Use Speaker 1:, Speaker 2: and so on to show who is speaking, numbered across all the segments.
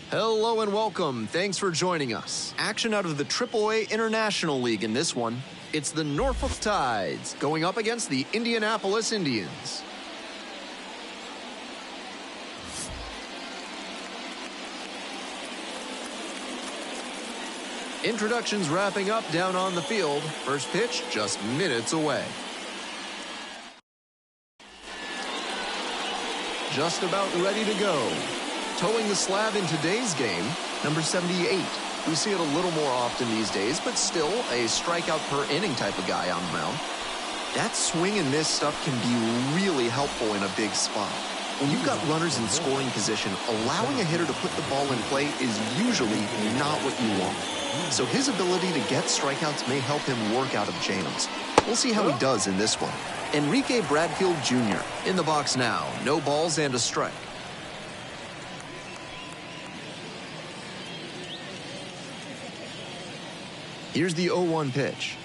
Speaker 1: Hello and welcome. Thanks for joining us. Action out of the AAA International League in this one. It's the Norfolk Tides going up against the Indianapolis Indians. Introductions wrapping up down on the field. First pitch just minutes away. Just about ready to go. Towing the slab in today's game, number 78. We see it a little more often these days, but still a strikeout per inning type of guy on the mound. That swing and miss stuff can be really helpful in a big spot. When you've got runners in scoring position, allowing a hitter to put the ball in play is usually not what you want. So his ability to get strikeouts may help him work out of jams. We'll see how he does in this one. Enrique Bradfield Jr. in the box now. No balls and a strike. Here's the 0-1 pitch.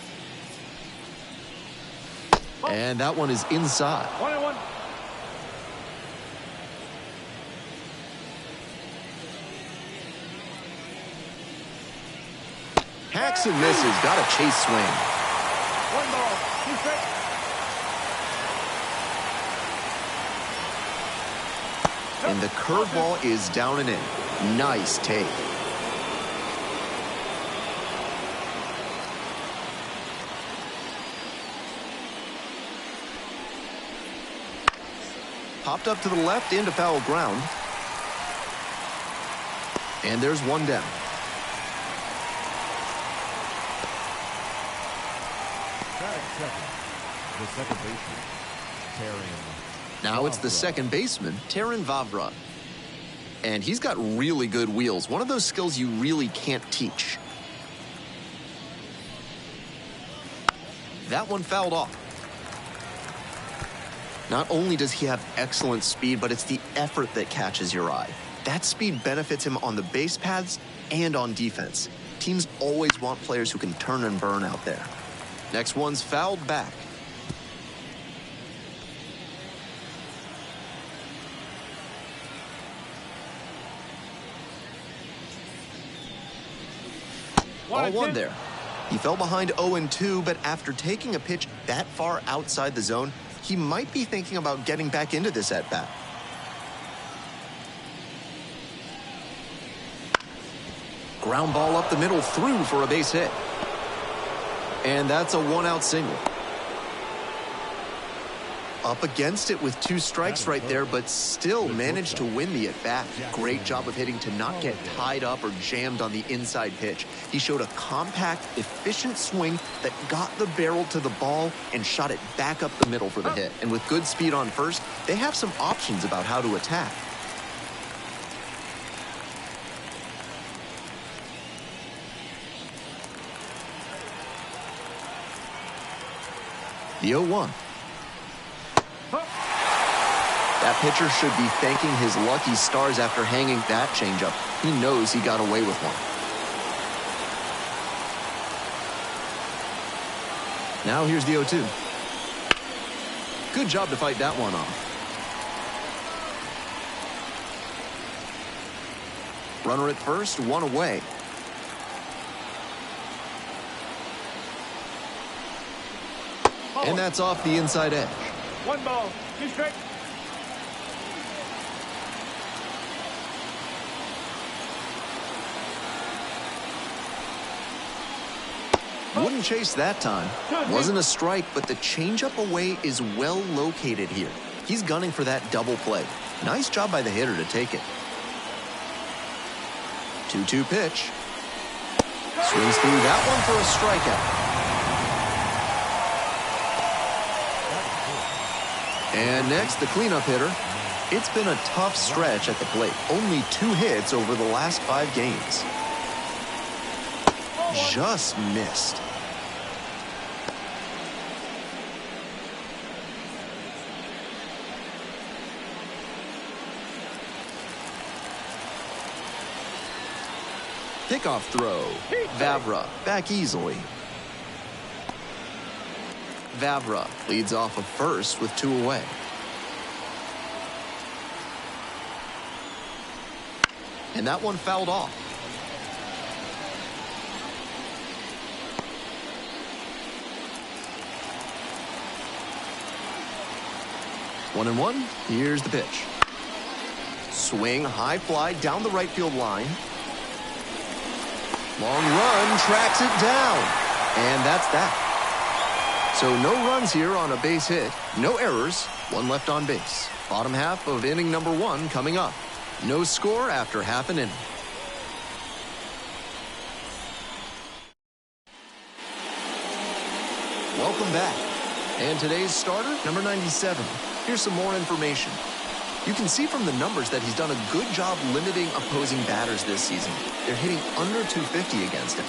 Speaker 1: And that one is inside.
Speaker 2: 1-1.
Speaker 1: Hacks and misses. Got a chase swing.
Speaker 2: 1 ball, 2 strikes.
Speaker 1: And the curveball is down and in. Nice take. Popped up to the left into foul ground. And there's one down.
Speaker 3: The second baseman,
Speaker 1: Now it's the second baseman, Taran Vavra. And he's got really good wheels. One of those skills you really can't teach. That one fouled off. Not only does he have excellent speed, but it's the effort that catches your eye. That speed benefits him on the base paths and on defense. Teams always want players who can turn and burn out there. Next one's fouled back. Ball one there. He fell behind 0-2, but after taking a pitch that far outside the zone, he might be thinking about getting back into this at-bat. Ground ball up the middle, through for a base hit. And that's a one-out single. Up against it with 2 strikes right there, but still managed to win the at-bat. Great job of hitting to not get tied up or jammed on the inside pitch. He showed a compact, efficient swing that got the barrel to the ball and shot it back up the middle for the hit. And with good speed on first, they have some options about how to attack. The 0-1. That pitcher should be thanking his lucky stars after hanging that changeup. He knows he got away with one. Now here's the 0-2. Good job to fight that one off. Runner at first, one away. And that's off the inside edge.
Speaker 2: 1 ball, 2 strikes.
Speaker 1: Wouldn't chase that time. Wasn't a strike, but the changeup away is well located here. He's gunning for that double play. Nice job by the hitter to take it. 2-2 pitch. Swings through that one for a strikeout. And next, the cleanup hitter. It's been a tough stretch at the plate. Only 2 hits over the last 5 games. Just missed. Pickoff throw. Vavra back easily. Vavra leads off of first with 2 away. and that one fouled off. 1-1. Here's the pitch. Swing, high fly down the right field line. Long run, tracks it down. And that's that. So no runs here on a base hit. No errors. One left on base. Bottom half of inning number 1 coming up. No score after half an inning. Welcome back. And today's starter, number 97. Here's some more information. You can see from the numbers that he's done a good job limiting opposing batters this season. They're hitting under 250 against him.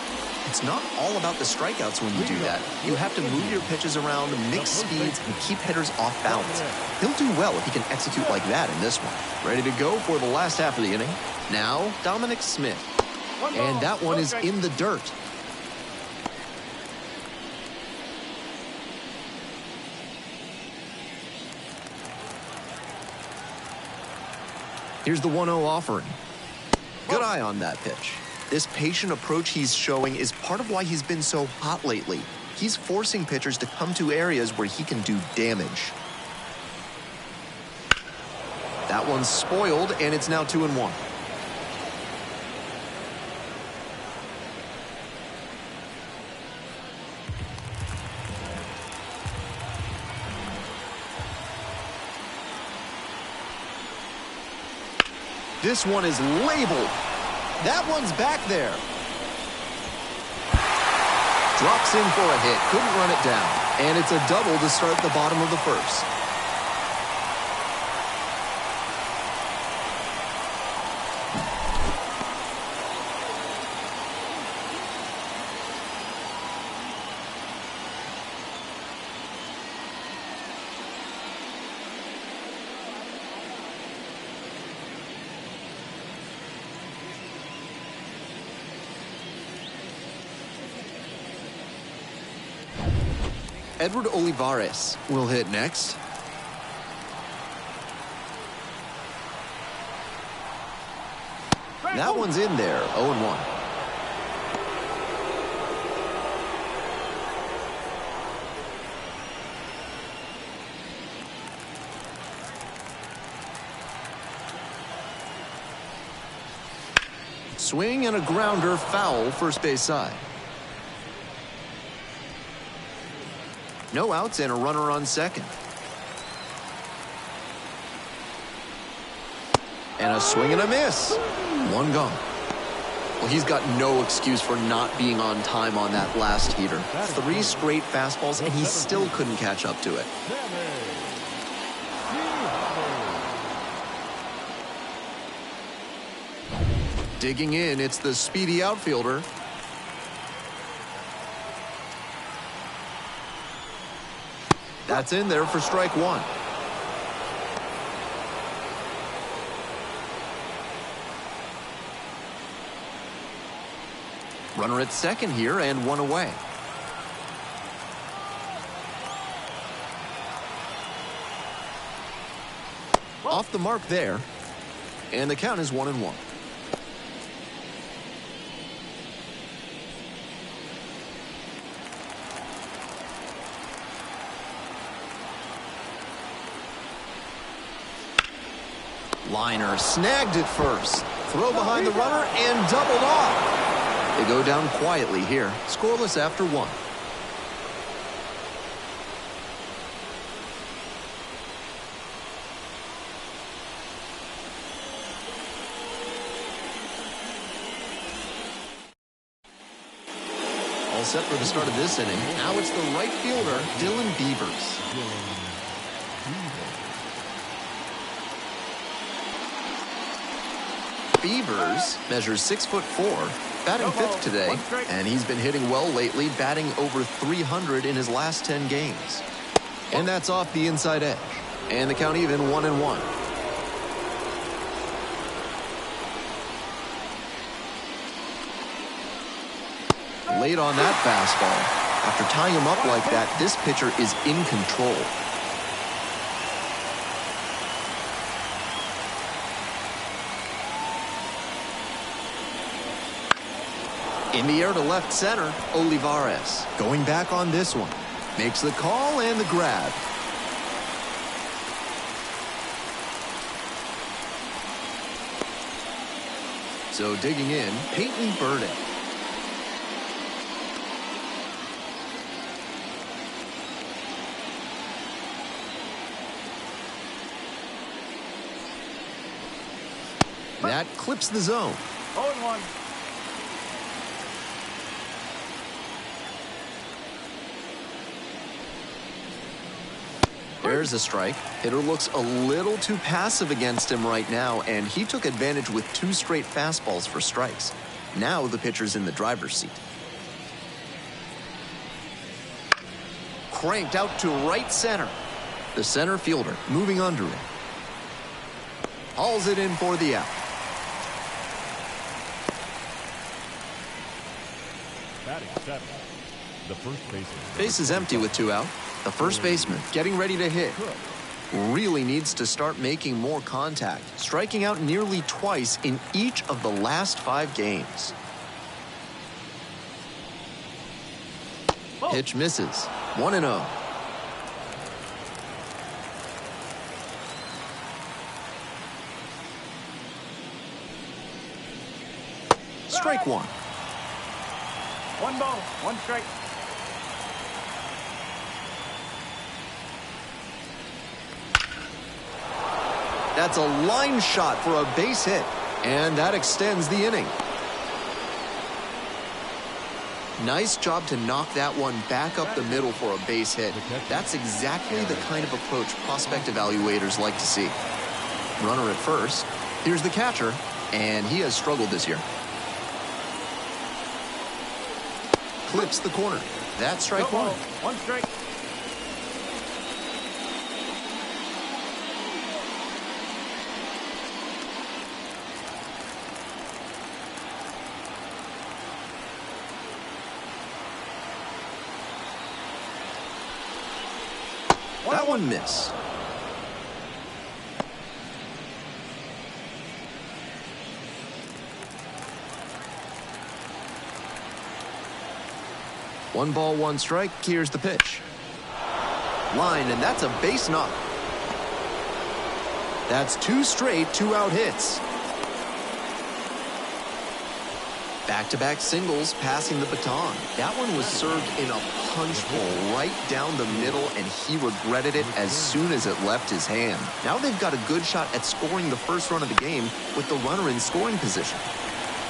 Speaker 1: It's not all about the strikeouts when you do that. You have to move your pitches around, mix speeds, and keep hitters off balance. He'll do well if he can execute like that in this one. Ready to go for the last half of the inning. Now, Dominic Smith. And that one is in the dirt. Here's the 1-0 offering. Good eye on that pitch. This patient approach he's showing is part of why he's been so hot lately. He's forcing pitchers to come to areas where he can do damage. That one's spoiled, and it's now 2-1. This one is labeled. That one's back there. Drops in for a hit. Couldn't run it down. And it's a double to start the bottom of the first. Edward Olivares will hit next. That one's in there, 0-1. Swing and a grounder, foul, first base side. No outs and a runner on second. And a swing and a miss. One gone. Well, he's got no excuse for not being on time on that last heater. 3 straight fastballs, and he still couldn't catch up to it. Digging in, it's the speedy outfielder. That's in there for strike 1. Runner at second here and one away. Off the mark there. And the count is 1-1. Liner snagged it first. Throw behind the runner and doubled off. They go down quietly here. Scoreless after 1. All set for the start of this inning. Now it's the right fielder, Dylan Beavers. Beavers measures 6'4", batting 5th today, and he's been hitting well lately, batting over 300 in his last 10 games. And that's off the inside edge. And the count even 1-1. Late on that fastball. After tying him up like that, this pitcher is in control. In the air to left center, Olivares. Going back on this one. Makes the call and the grab. So digging in, Peyton Burdick. That clips the zone.
Speaker 2: 0-1.
Speaker 1: There's a strike. Hitter looks a little too passive against him right now, and he took advantage with 2 straight fastballs for strikes. Now the pitcher's in the driver's seat. Cranked out to right center. The center fielder moving under it. Hauls it in for the out.
Speaker 2: Batting 7. The first baseman.
Speaker 1: Base is empty with 2 out. The first baseman getting ready to hit. Really needs to start making more contact, striking out nearly twice in each of the last 5 games. Pitch misses. 1-0. Strike 1.
Speaker 2: 1 ball, 1 strike.
Speaker 1: That's a line shot for a base hit, and that extends the inning. Nice job to knock that one back up the middle for a base hit. That's exactly the kind of approach prospect evaluators like to see. Runner at first. Here's the catcher, and he has struggled this year. Clips the corner. That's strike 1.
Speaker 2: 1 strike.
Speaker 1: That one missed. One ball, 1 strike. Here's the pitch. Line, and that's a base knock. That's 2 straight 2-out hits. Back-to-back singles, passing the baton. That one was served in a punch bowl right down the middle, and he regretted it as soon as it left his hand. Now they've got a good shot at scoring the first run of the game with the runner in scoring position.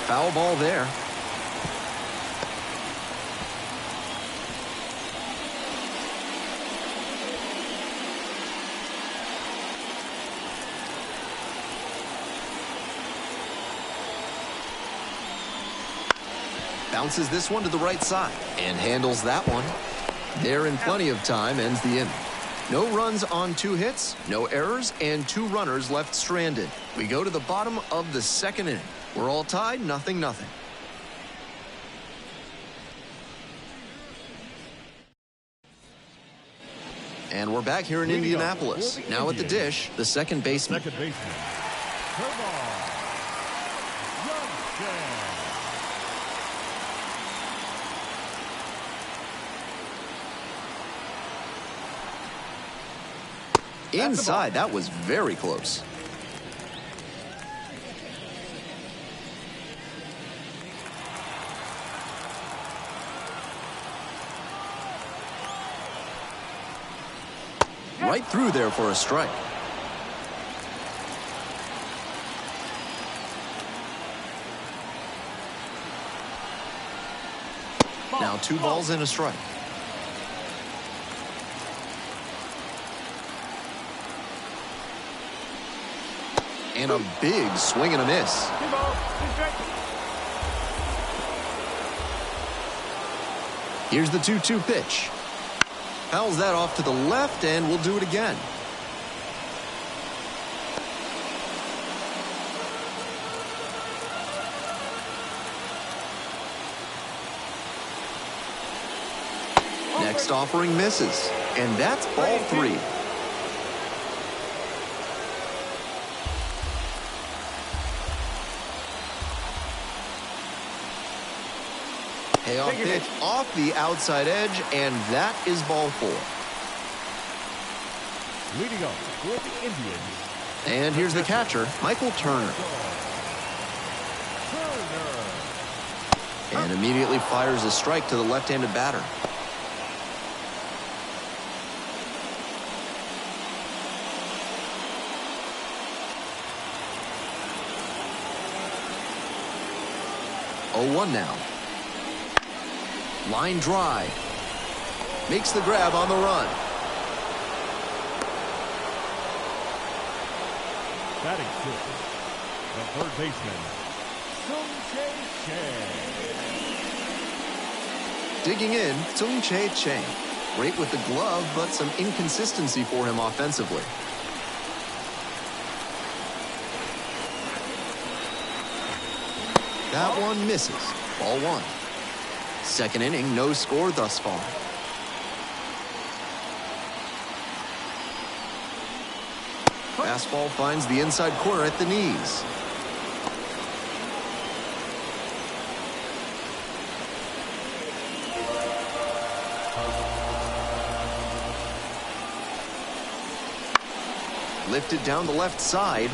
Speaker 1: Foul ball there. Bounces this one to the right side and handles that one. There in plenty of time, ends the inning. No runs on 2 hits, no errors, and 2 runners left stranded. We go to the bottom of the 2nd inning. We're all tied, 0-0. And we're back here in Indianapolis. Now at the dish, the second baseman. Inside, that was very close. Right through there for a strike. Now 2 balls and a strike. And a big swing and a miss.
Speaker 2: 2 balls, 2 strikes.
Speaker 1: Here's the 2-2 pitch. Fouls that off to the left, and we'll do it again. Next offering misses, and that's ball 3. Payoff pitch off the outside edge, and that is ball 4.
Speaker 2: Leading up for the Indians.
Speaker 1: And here's the catcher, Michael Turner. And immediately fires a strike to the left-handed batter. Oh, 1 now. Line drive. Makes the grab on the run.
Speaker 2: Batting 6, the third baseman, Chang.
Speaker 1: Digging in, Chang. Great with the glove, but some inconsistency for him offensively. That one misses. Ball 1. Second inning, no score thus far. Fastball finds the inside corner at the knees. Lifted down the left side.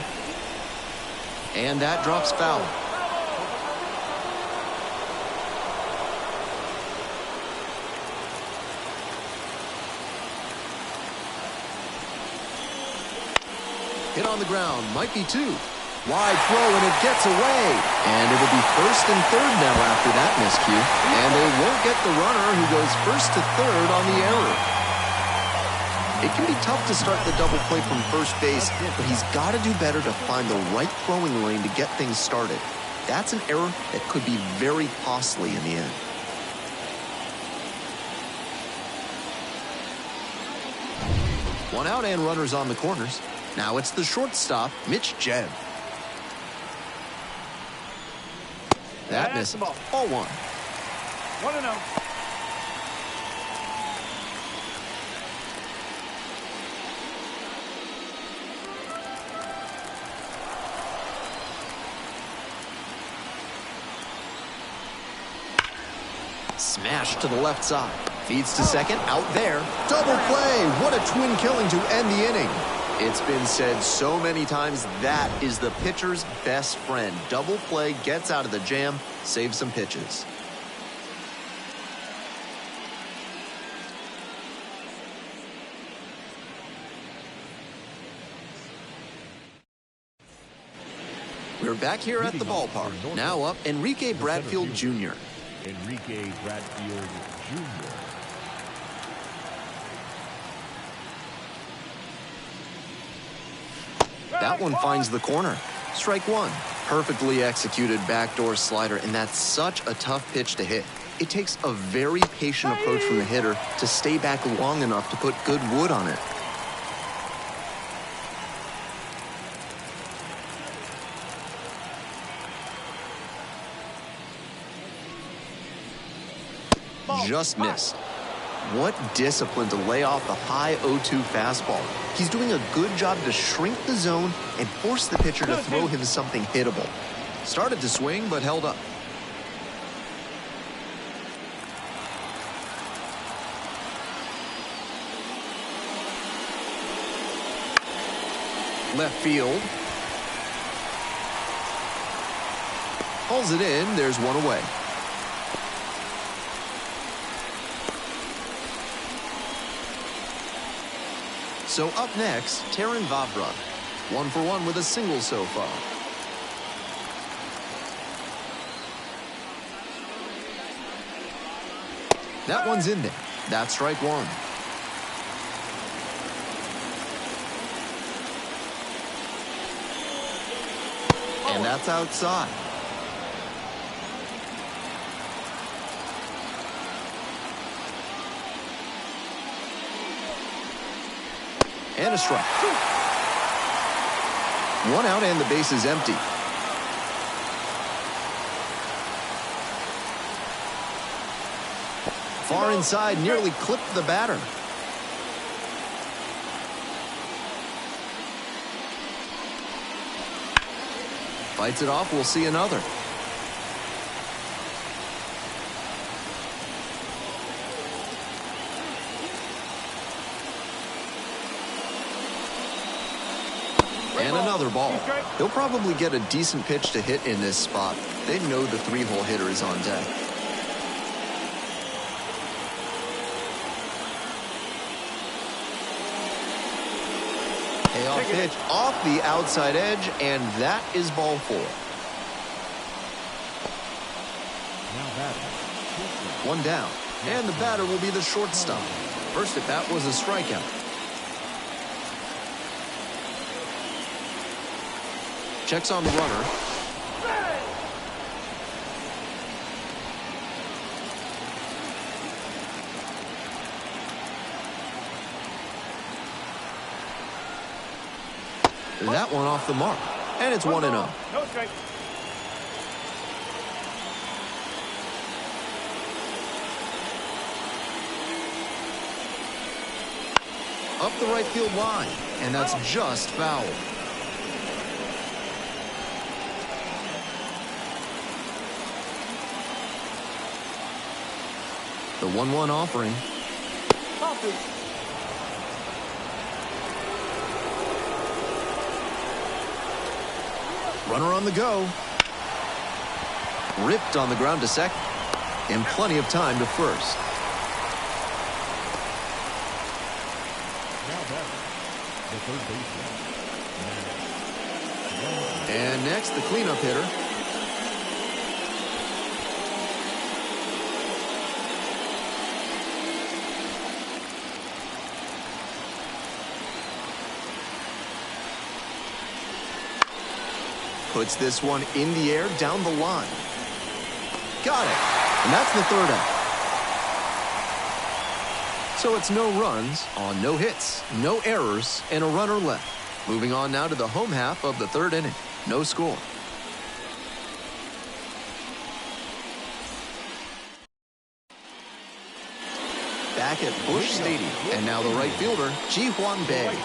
Speaker 1: And that drops foul. Hit on the ground, might be 2. Wide throw, and it gets away. And it'll be first and third now after that miscue. And they won't get the runner who goes first to third on the error. It can be tough to start the double play from first base, but he's got to do better to find the right throwing lane to get things started. That's an error that could be very costly in the end. One out and runners on the corners. Now it's the shortstop, Mitch Jebb. That misses. Ball 1.
Speaker 2: 1-0.
Speaker 1: Smash to the left side. Feeds to second, out there. Double play. What a twin killing to end the inning. It's been said so many times, that is the pitcher's best friend. Double play, gets out of the jam, saves some pitches. We're back here at the ballpark. Now up, Enrique Bradfield Jr.
Speaker 2: Enrique Bradfield Jr.
Speaker 1: That one finds the corner. Strike 1. Perfectly executed backdoor slider, and that's such a tough pitch to hit. It takes a very patient approach from the hitter to stay back long enough to put good wood on it. Just missed. What discipline to lay off the high 0-2 fastball. He's doing a good job to shrink the zone and force the pitcher to throw him something hittable. Started to swing, but held up. Left field. Pulls it in, there's one away. So up next, Terrin Vavra. 1 for 1 with a single so far. That one's in there. That's strike 1. And that's outside. And a strike. 1 out and the base is empty. Far inside, nearly clipped the batter. Fights it off, we'll see another. And another ball. He'll probably get a decent pitch to hit in this spot. They know the three-hole hitter is on deck. Payoff pitch off the outside edge, and that is ball 4. One down, and the batter will be the shortstop. First at bat was a strikeout. Checks on the runner. That one off the mark, and it's 1-0.
Speaker 2: No strike.
Speaker 1: Up the right field line, and that's just foul. The 1-1 offering. Runner on the go. Ripped on the ground to second, and plenty of time to first.
Speaker 2: The third baseman.
Speaker 1: And next, the cleanup hitter. Puts this one in the air down the line. Got it. And that's the third out. So it's no runs on no hits, no errors, and a runner left. Moving on now to the home half of the third inning. No score. Back at Busch Stadium. And now the right fielder, Ji-hwan Bae.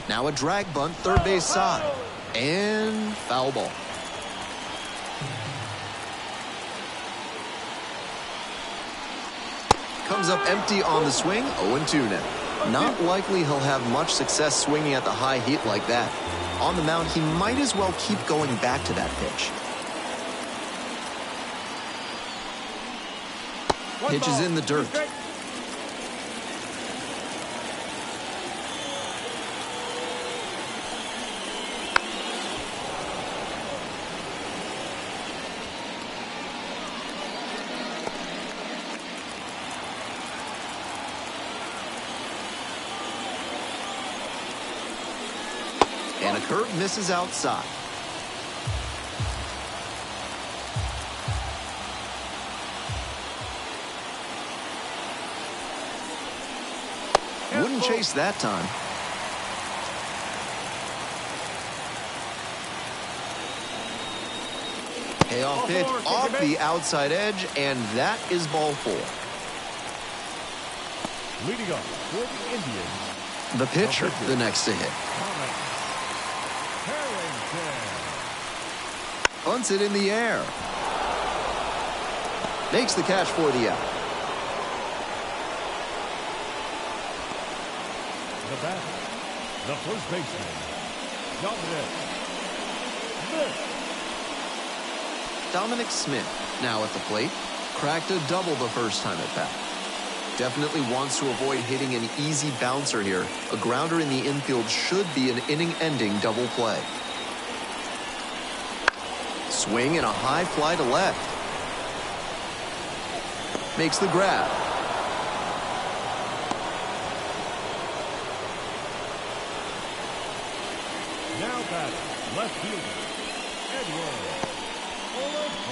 Speaker 1: Now a drag bunt, third base side. And foul ball. Comes up empty on the swing, 0-2 now. Not likely he'll have much success swinging at the high heat like that. On the mound, he might as well keep going back to that pitch. Pitch is in the dirt. And a curve misses outside. Wouldn't chase that time. Payoff pitch off the outside edge, and that is ball 4.
Speaker 2: Leading up for the Indians.
Speaker 1: The pitcher, the next to hit. Bunts it in the air. Makes the catch for the out.
Speaker 2: The batter, the first baseman,
Speaker 1: Dominic Smith now at the plate. Cracked a double the first time at bat. Definitely wants to avoid hitting an easy bouncer here. A grounder in the infield should be an inning-ending double play. Swing and a high fly to left. Makes the grab.
Speaker 2: Now batting, left fielder, Edward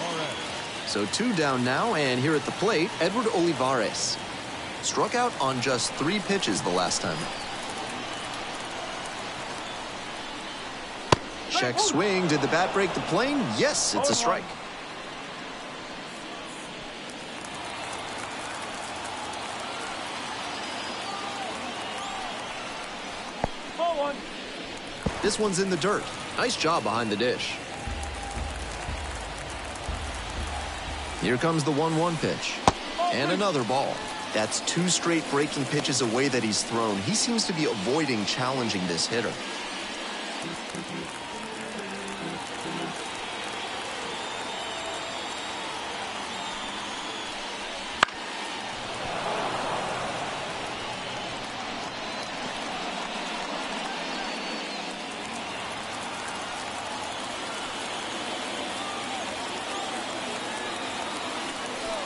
Speaker 2: Olivares.
Speaker 1: So 2 down now, and here at the plate, Edward Olivares. Struck out on just 3 pitches the last time. Check swing. Did the bat break the plane? Yes, it's a strike. This one's in the dirt. Nice job behind the dish. Here comes the 1-1 pitch. And another ball. That's 2 straight breaking pitches away that he's thrown. He seems to be avoiding challenging this hitter.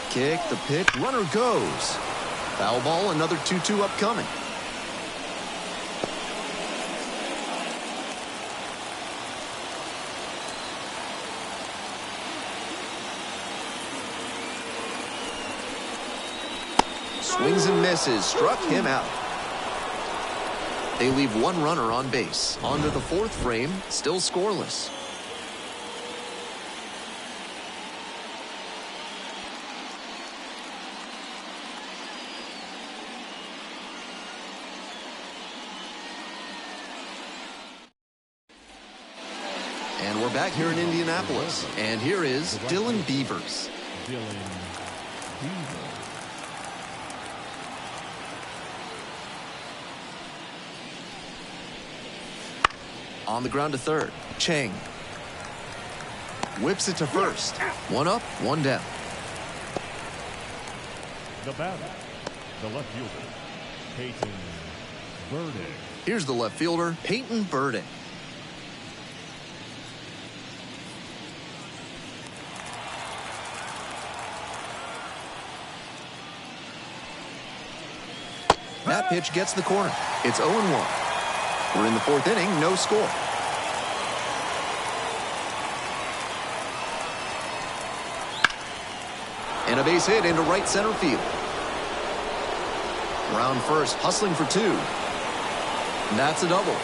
Speaker 1: Kick, the pitch, runner goes. Foul ball, another 2-2 upcoming. Swings and misses, struck him out. They leave 1 runner on base. On to the 4th frame, still scoreless. And we're back here in Indianapolis. And here is Dylan Beavers. On the ground to third. Chang. Whips it to first. 1 up, 1 down.
Speaker 2: The batter, the left fielder, Peyton Burdick.
Speaker 1: Here's the left fielder, Peyton Burdick. That pitch gets the corner. It's 0-1. We're in the 4th inning, no score. And a base hit into right center field. Round first, hustling for 2. And that's a double.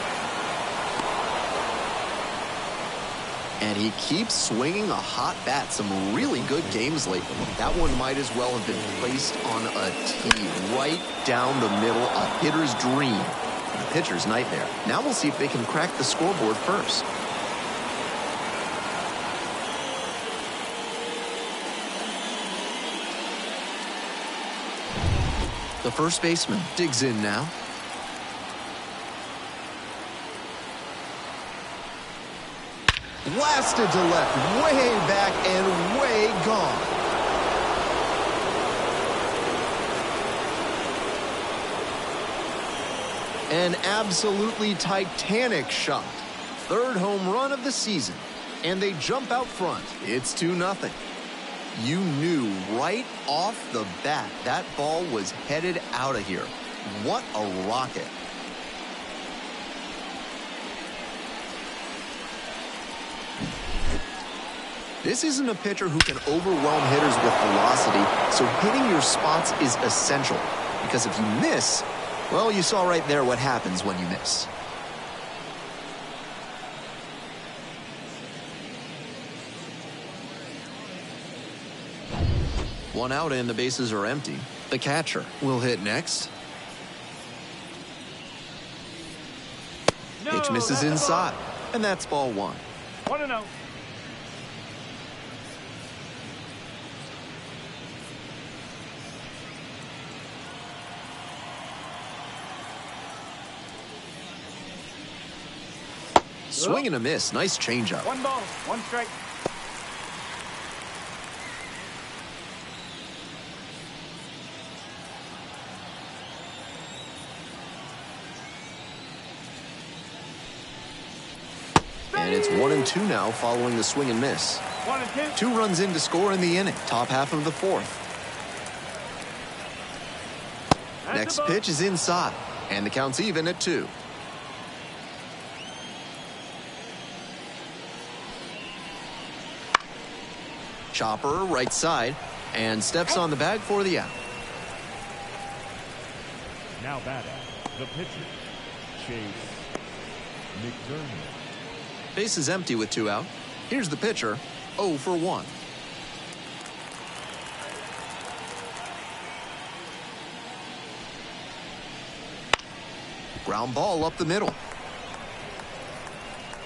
Speaker 1: And he keeps swinging a hot bat. Some really good games lately. That one might as well have been placed on a tee right down the middle, a hitter's dream. The pitcher's nightmare. Now we'll see if they can crack the scoreboard first. The first baseman digs in now. Blasted to left, way back and way gone. An absolutely titanic shot. 3rd home run of the season. And they jump out front. It's 2-0. You knew right off the bat that ball was headed out of here. What a rocket. This isn't a pitcher who can overwhelm hitters with velocity, so hitting your spots is essential. Because if you miss, well, you saw right there what happens when you miss. One out and the bases are empty. The catcher will hit next.
Speaker 3: No,
Speaker 1: Pitch misses inside, and that's ball 1.
Speaker 3: 1-0.
Speaker 1: Swing and a miss. Nice changeup.
Speaker 3: 1 ball, 1 strike.
Speaker 1: And it's 1-2 now following the swing and miss.
Speaker 3: 1-2.
Speaker 1: 2 runs in to score in the inning. Top half of the 4th. Next pitch is inside. And the count's even at 2. Chopper right side. And steps on the bag for the out.
Speaker 2: Now batting, the pitcher, Chase McDermott.
Speaker 1: Base is empty with 2 out. Here's the pitcher, 0 for 1. Ground ball up the middle.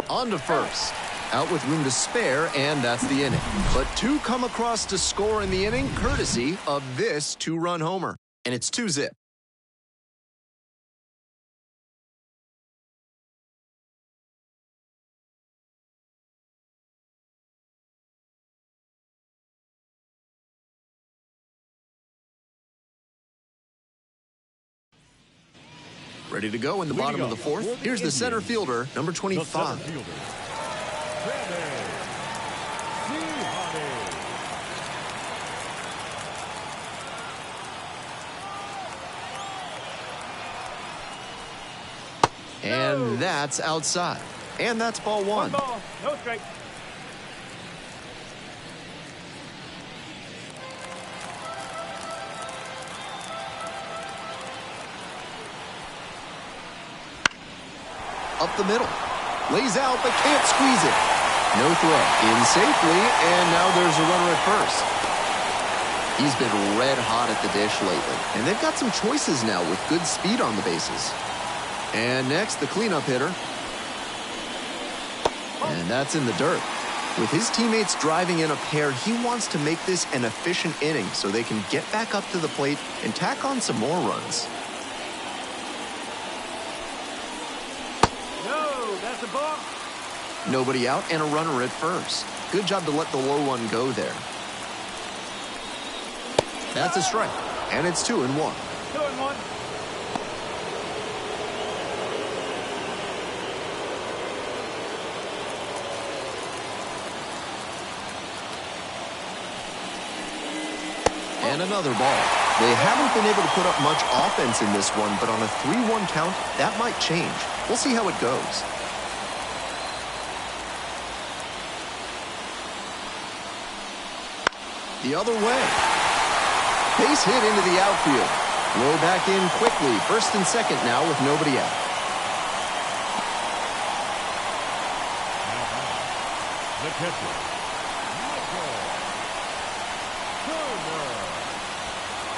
Speaker 1: On to first. out with room to spare, and that's the inning. But two come across to score in the inning, courtesy of this two-run homer. And it's 2-zip. Ready to go in the bottom of the fourth. Here's the center fielder, number 25. And that's outside. And that's ball one.
Speaker 3: One ball, no strike.
Speaker 1: Up the middle. Lays out, but can't squeeze it. No throw. In safely, and now there's a runner at first. He's been red hot at the dish lately. And they've got some choices now with good speed on the bases. And next, the cleanup hitter. And that's in the dirt. With his teammates driving in a pair, he wants to make this an efficient inning so they can get back up to the plate and tack on some more runs.
Speaker 3: No, that's a ball.
Speaker 1: Nobody out and a runner at first. Good job to let the low one go there. That's a strike, and it's 2-1.
Speaker 3: 2-1.
Speaker 1: And another ball. They haven't been able to put up much offense in this one, but on a 3-1 count, that might change. We'll see how it goes. The other way. Base hit into the outfield. Row back in quickly. First and second now with nobody out.
Speaker 2: The catcher.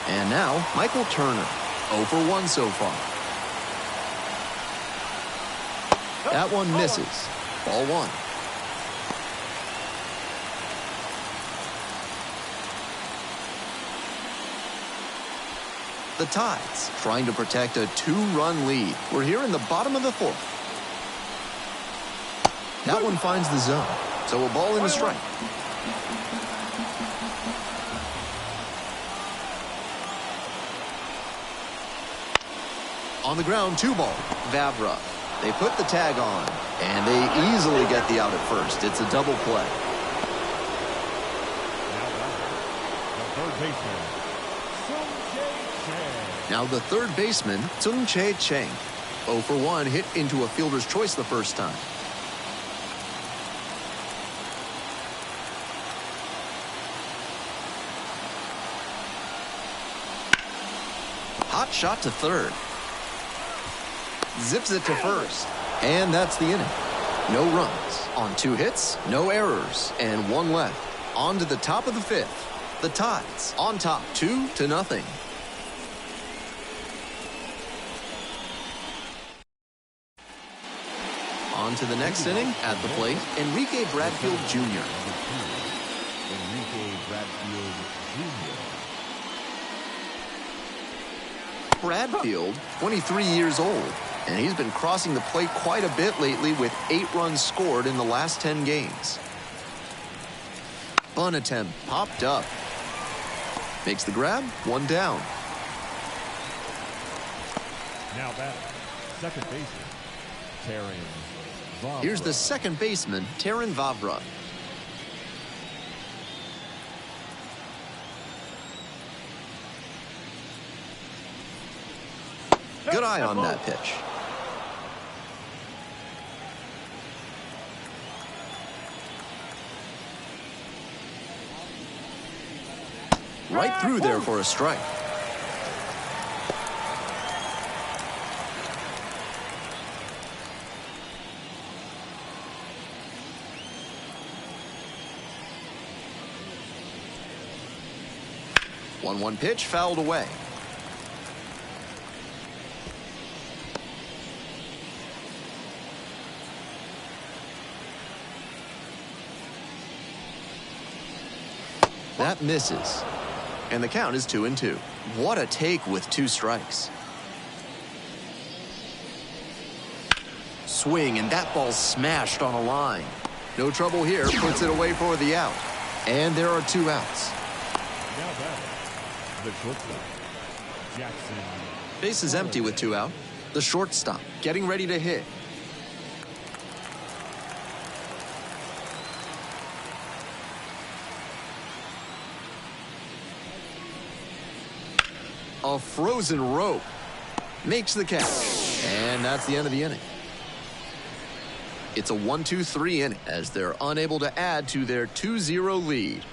Speaker 1: And now, Michael Turner. 0 for 1 so far. That one misses. Ball one. The Tides trying to protect a 2-run lead. We're here in the bottom of the fourth. That one finds the zone. So a ball and a strike. On the ground, 2-ball. Vavra. They put the tag on, and they easily get the out at first. It's a double play. Now the third baseman, Tsung Chae Cheng. 0 for 1, hit into a fielder's choice the first time. Hot shot to third. Zips it to first. And that's the inning. No runs. On 2 hits, no errors, and 1 left. On to the top of the 5th. The Tides on top, 2-0. On to the next inning at the plate, Enrique Bradfield Jr.
Speaker 2: Enrique Bradfield Jr.
Speaker 1: Bradfield, 23 years old, and he's been crossing the plate quite a bit lately with 8 runs scored in the last 10 games. Bunt attempt popped up. Makes the grab, 1 down.
Speaker 2: Now batting, second baseman, Terran Vavra.
Speaker 1: Here's the second baseman, Terran Vavra. Good eye on that pitch. Right through there for a strike. One pitch fouled away. That misses. And the count is 2-2. What a take with 2 strikes. Swing, and that ball smashed on a line. No trouble here, puts it away for the out. And there are 2 outs.
Speaker 2: Now back, the shortstop, Jackson.
Speaker 1: Base is empty with 2 out. The shortstop getting ready to hit. A frozen rope makes the catch. And that's the end of the inning. It's a 1-2-3 inning as they're unable to add to their 2-0 lead.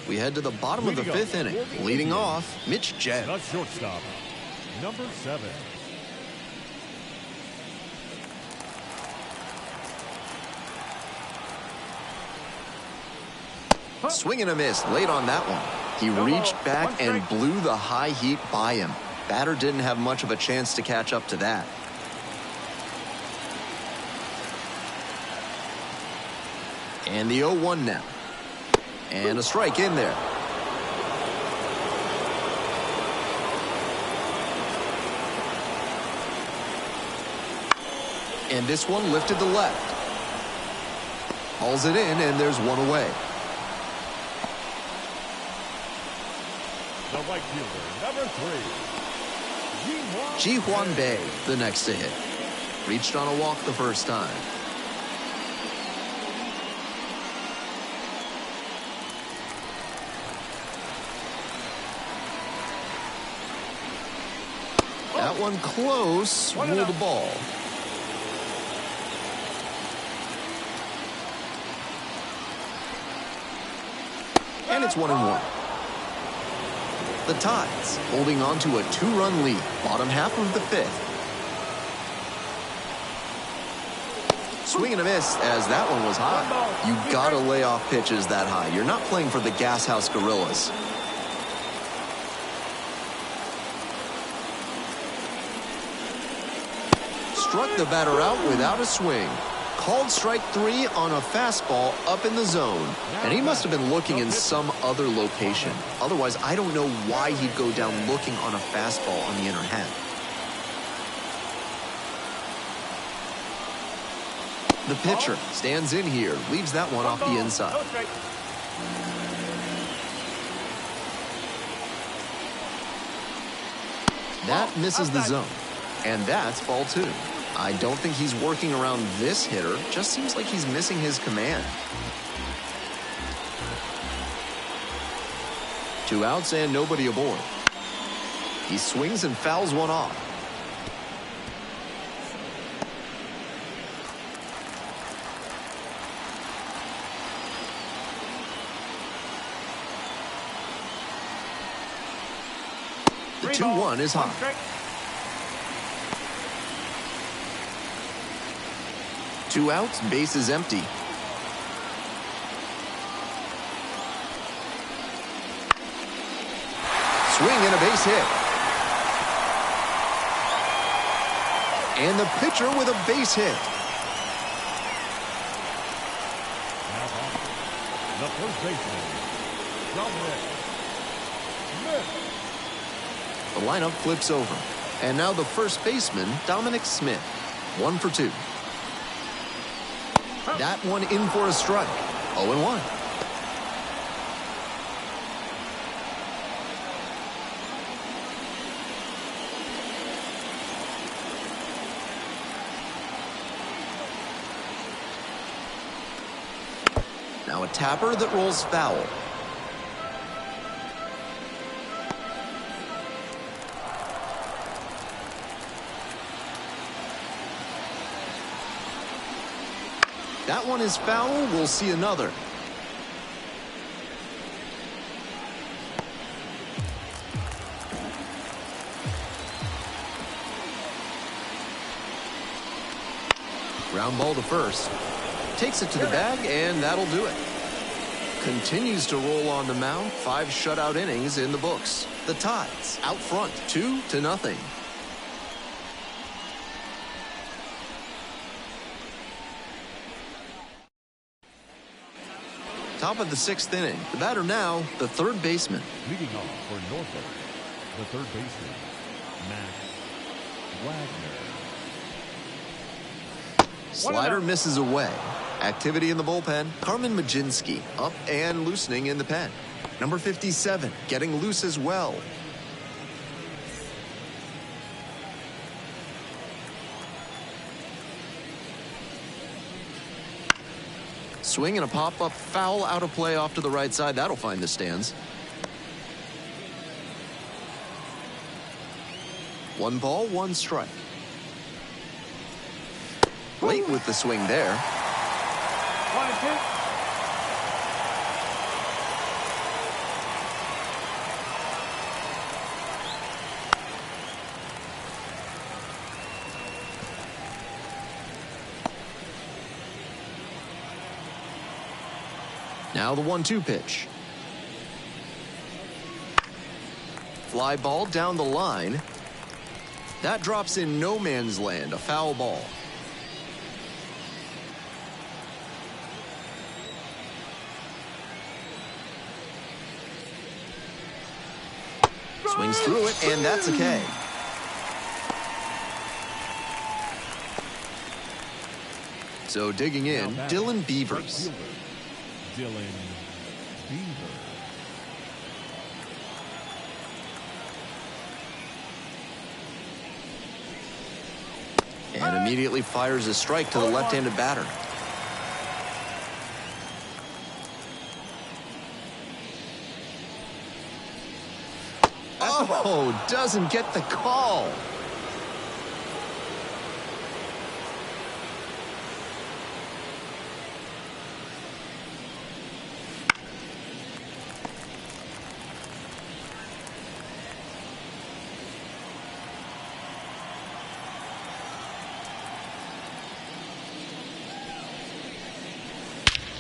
Speaker 1: We head to the bottom of the 5th inning. Leading off, Mitch Jett.
Speaker 2: The shortstop, number 7.
Speaker 1: Swing and a miss late on that one. He reached back and blew the high heat by him. Batter didn't have much of a chance to catch up to that. And the 0-1 now. And a strike in there. And this one lifted to left. Hauls it in, and there's 1 away.
Speaker 2: The right fielder, number 3.
Speaker 1: Ji-Hwan Bae, the next to hit. Reached on a walk the first time. That one close, ruled a ball. And it's 1-1. The Tides holding on to a 2-run lead, bottom half of the 5th. Swing and a miss as that one was high. You gotta lay off pitches that high. You're not playing for the Gas House Gorillas. Struck the batter out without a swing. Called strike 3 on a fastball up in the zone. And he must have been looking in some other location. Otherwise, I don't know why he'd go down looking on a fastball on the inner half. The pitcher stands in here, leaves that one off the inside. That misses the zone. And that's ball 2. I don't think he's working around this hitter. Just seems like he's missing his command. 2 outs and nobody aboard. He swings and fouls one off. The 2-1 is high. 2 outs, base is empty. Swing and a base hit. And the pitcher with a base hit.
Speaker 2: The first baseman, Dominic Smith.
Speaker 1: The lineup flips over. And now the first baseman, Dominic Smith. 1 for 2. That one in for a strike. 0-1. Now a tapper that rolls foul. That one is foul. We'll see another. Ground ball to first. Takes it to the bag, and that'll do it. Continues to roll on the mound. 5 shutout innings in the books. The Tides out front, 2-0. Top of the 6th inning. The batter now, the third baseman.
Speaker 2: Leading off for Norfolk, the third baseman, Matt Wagner.
Speaker 1: Slider misses away. Activity in the bullpen. Carmen Majinski up and loosening in the pen. Number 57 getting loose as well. Swing and a pop-up foul out of play off to the right side. That'll find the stands. 1 ball, 1 strike. Late with the swing there.
Speaker 3: 1 and 2.
Speaker 1: Now the 1-2 pitch. Fly ball down the line. That drops in no man's land, a foul ball. Swings through it, and that's a K. So digging in, Dylan Beavers.
Speaker 2: Dylan Beaver.
Speaker 1: And immediately fires a strike to the left-handed batter. Oh, doesn't get the call.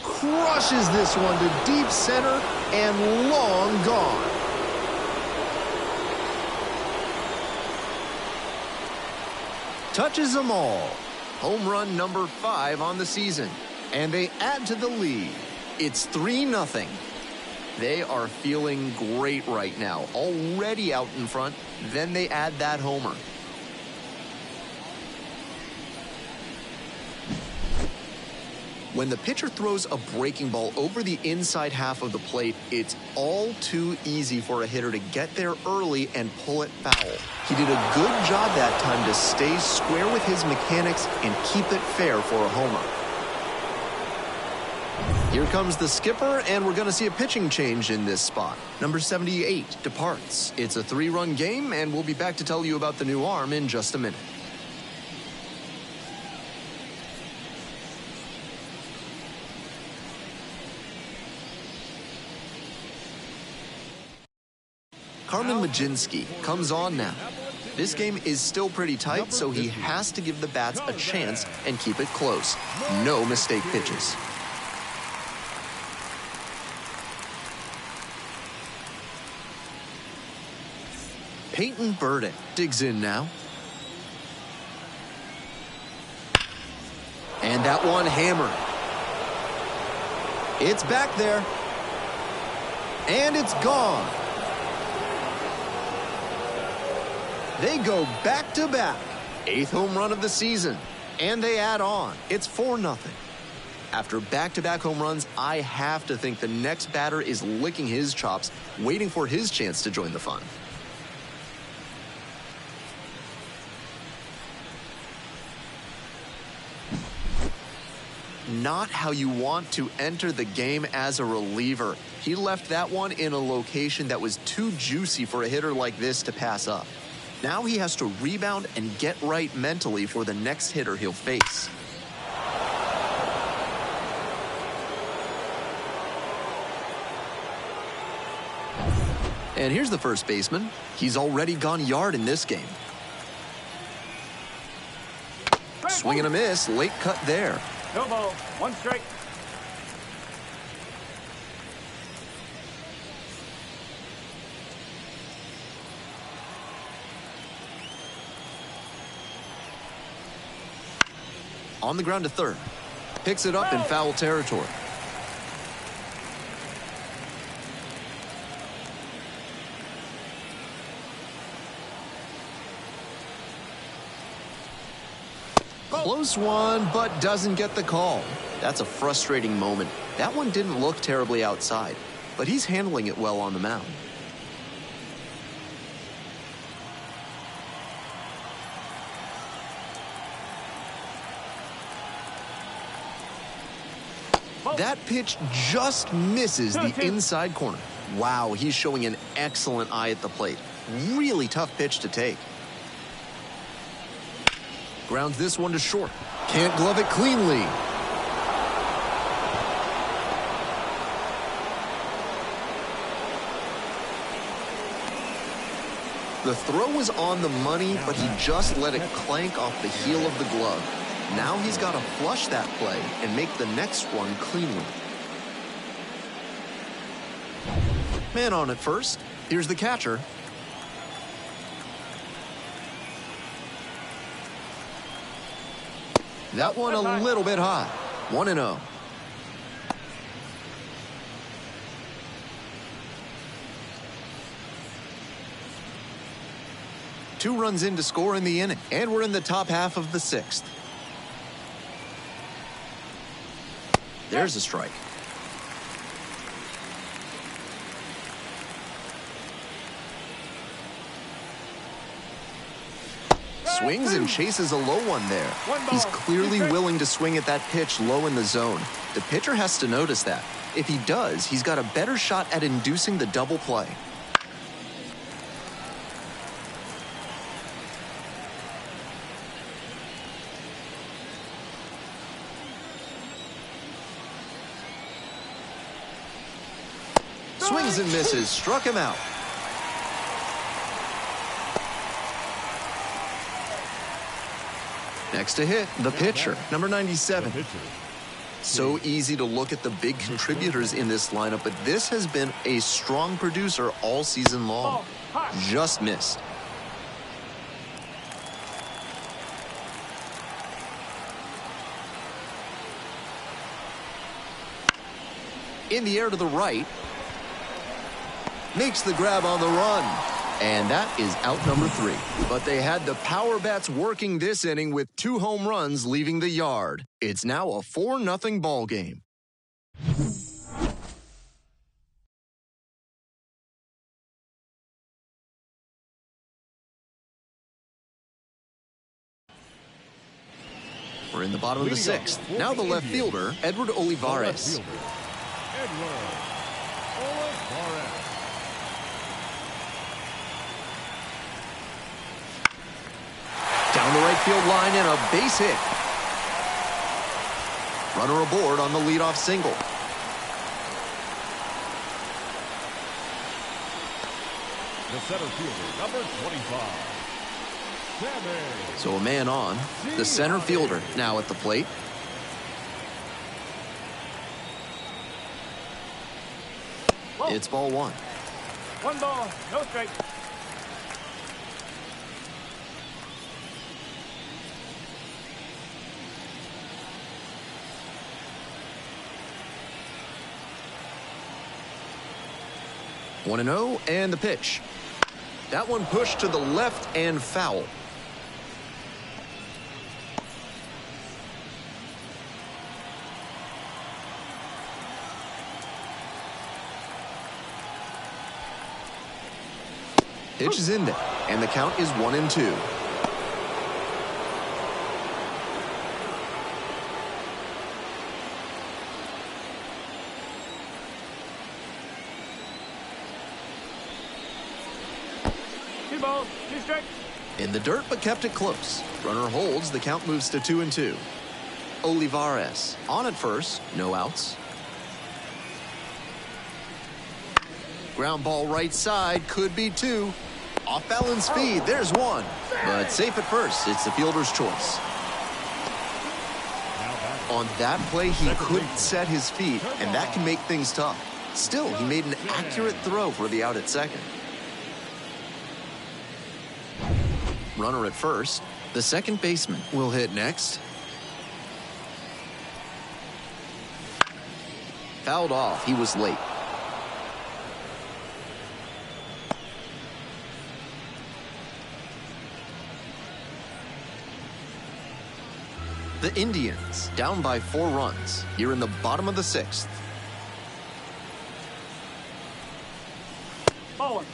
Speaker 1: Crushes this one to deep center and long gone. Touches them all. Home run number 5 on the season. And they add to the lead. It's 3-0. They are feeling great right now. Already out in front. Then they add that homer. When the pitcher throws a breaking ball over the inside half of the plate, it's all too easy for a hitter to get there early and pull it foul. He did a good job that time to stay square with his mechanics and keep it fair for a homer. Here comes the skipper, and we're going to see a pitching change in this spot. Number 78 departs. It's a 3-run game, and we'll be back to tell you about the new arm in just a minute. Carmen Majinski comes on now. This game is still pretty tight, so he has to give the bats a chance and keep it close. No mistake pitches. Peyton Burdick digs in now. And that one hammered. It's back there. And it's gone. They go back-to-back. 8th home run of the season. And they add on. It's 4-0. After back-to-back home runs, I have to think the next batter is licking his chops, waiting for his chance to join the fun. Not how you want to enter the game as a reliever. He left that one in a location that was too juicy for a hitter like this to pass up. Now he has to rebound and get right mentally for the next hitter he'll face. And here's the first baseman. He's already gone yard in this game. Swing and a miss, late cut there.
Speaker 3: No ball, 1 strike.
Speaker 1: On the ground to third. Picks it up in foul territory. Close one, but doesn't get the call. That's a frustrating moment. That one didn't look terribly outside, but he's handling it well on the mound. That pitch just misses the inside corner. Wow, he's showing an excellent eye at the plate. Really tough pitch to take. Grounds this one to short. Can't glove it cleanly. The throw was on the money, but he just let it clank off the heel of the glove. Now he's got to flush that play and make the next one cleanly. Man on at first. Here's the catcher. That one a little bit high. 1-0. Two runs in to score in the inning, and we're in the top half of the sixth. There's a strike. Swings and chases a low one there. He's clearly willing to swing at that pitch low in the zone. The pitcher has to notice that. If he does, he's got a better shot at inducing the double play. Swings and misses, struck him out. Next to hit, the pitcher, number 97. So easy to look at the big contributors in this lineup, but this has been a strong producer all season long. Just missed. In the air to the right. Makes the grab on the run. And that is out number 3. But they had the power bats working this inning with 2 home runs leaving the yard. It's now a 4-0 ball game. We're in the bottom of the 6th. Now the left fielder, Edward Olivares. Down the right field line and a base hit. Runner aboard on the leadoff single.
Speaker 2: The center fielder, number 25.
Speaker 1: So a man on. The center fielder now at the plate. It's ball 1.
Speaker 3: 1 ball, no strike.
Speaker 1: One and 0, and the pitch. That one pushed to the left and foul. Pitch is in there, and the count is 1-2. In the dirt, but kept it close. Runner holds, the count moves to 2-2. Olivares on at first, no outs. Ground ball right side, could be 2. Off balance speed, there's 1. But safe at first, it's the fielder's choice. On that play, he couldn't set his feet, and that can make things tough. Still, he made an accurate throw for the out at second. Runner at first. The second baseman will hit next. Fouled off. He was late. The Indians down by 4 runs here in the bottom of the 6th.
Speaker 3: Ball 1.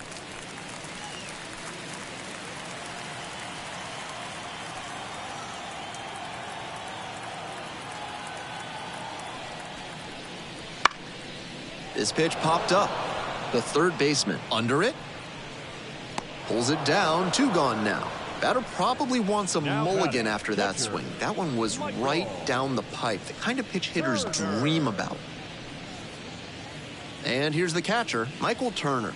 Speaker 1: This pitch popped up. The third baseman under it. Pulls it down. 2 gone now. Batter probably wants a mulligan after that swing. That one was right down the pipe. The kind of pitch hitters dream about. And here's the catcher, Michael Turner.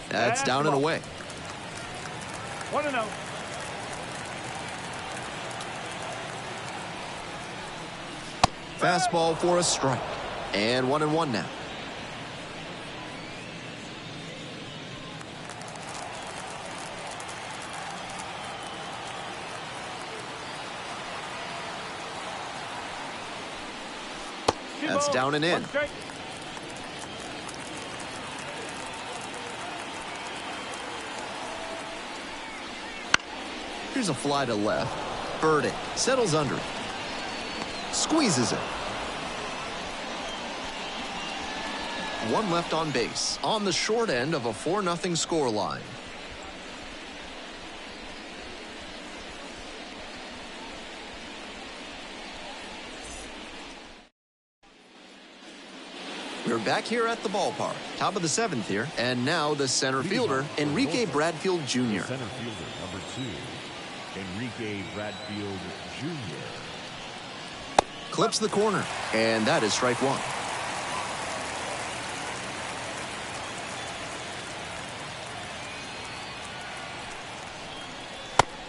Speaker 1: That's down and away.
Speaker 3: 1-0.
Speaker 1: Fastball for a strike. And 1-1 now. That's down and in. Here's a fly to left. Burdick settles under it. Squeezes it. 1 left on base on the short end of a 4-0 score line. We're back here at the ballpark. Top of the 7th here. And now the center fielder, Enrique Bradfield Jr.
Speaker 2: Center fielder, number 2, Enrique Bradfield Jr.
Speaker 1: Clips the corner, and that is strike 1.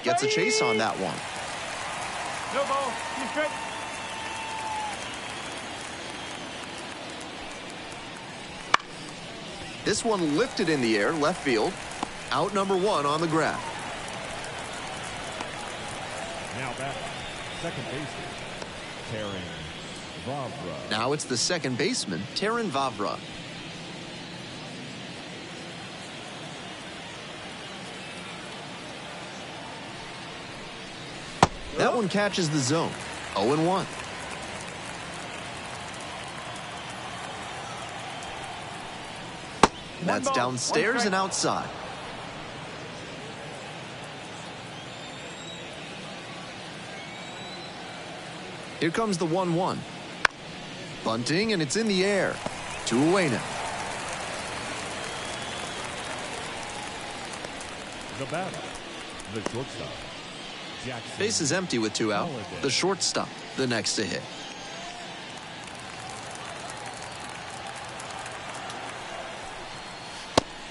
Speaker 1: Gets a chase on that one.
Speaker 3: No ball. 2 strikes.
Speaker 1: This one lifted in the air, left field. Out number 1 on the grab.
Speaker 2: Now back, second baseman, Terran Vavra.
Speaker 1: Now it's the second baseman, Terran Vavra. That one catches the zone. 0-1. That's downstairs and outside. Here comes the 1-1. Bunting, and it's in the air. 2 away now.
Speaker 2: The batter, the shortstop, Jackson.
Speaker 1: Base is empty with 2 out. The shortstop, the next to hit.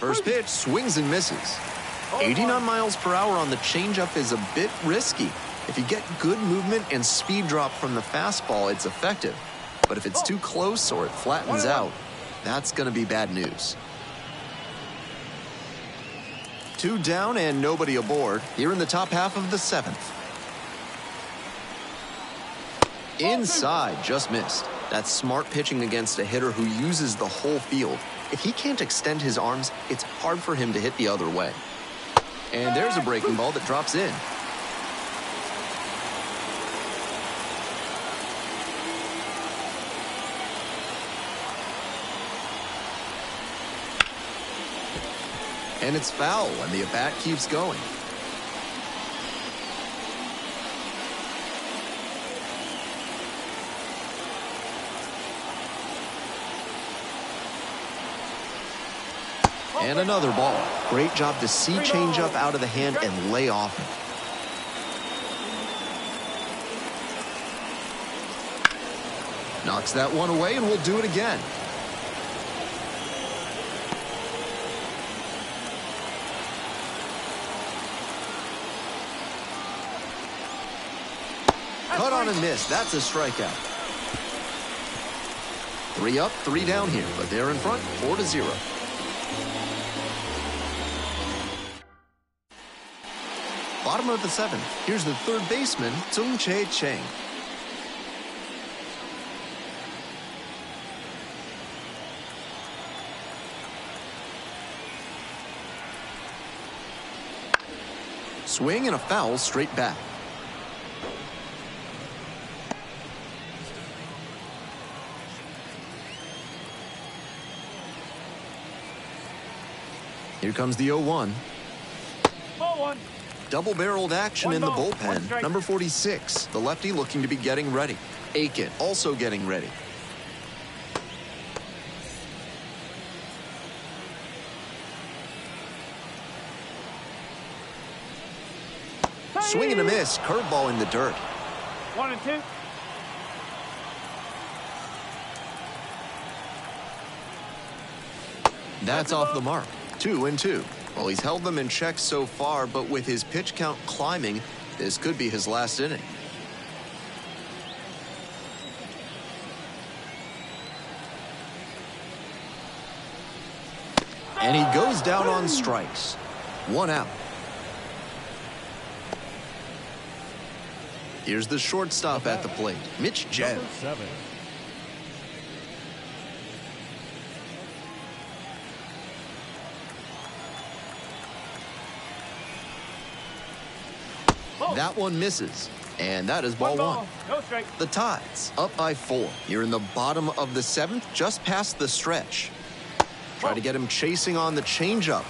Speaker 1: First pitch, swings and misses. 89 miles per hour on the changeup is a bit risky. If you get good movement and speed drop from the fastball, it's effective. But if it's too close or it flattens out, that's going to be bad news. 2 down and nobody aboard here in the top half of the 7th. Inside, just missed. That's smart pitching against a hitter who uses the whole field. If he can't extend his arms, it's hard for him to hit the other way. And there's a breaking ball that drops in. And it's foul, and the at-bat keeps going. And another ball. Great job to see changeup out of the hand and lay off it. Knocks that one away, and we'll do it again. Cut on and miss. That's a strikeout. 3 up, 3 down here, but they're in front, 4-0. Bottom of the 7th. Here's the third baseman, Tsung-Che Cheng. swing and a foul straight back. Here comes the 0-1.
Speaker 3: Ball one.
Speaker 1: Double-barreled action in the
Speaker 3: One
Speaker 1: bullpen.
Speaker 3: strike.
Speaker 1: Number 46, the lefty looking to be getting ready. Aiken also getting ready. Swing and a miss. Curveball in the dirt.
Speaker 3: 1-2.
Speaker 1: That's off the mark. 2-2. Well, he's held them in check so far, but with his pitch count climbing, this could be his last inning. And he goes down on strikes. 1 out. Here's the shortstop at the plate, Mitch Jett.
Speaker 2: Number 7.
Speaker 1: That one misses, and that is ball 1.
Speaker 3: No strike.
Speaker 1: The Tides up by 4. You're in the bottom of the 7th, just past the stretch. Try to get him chasing on the changeup.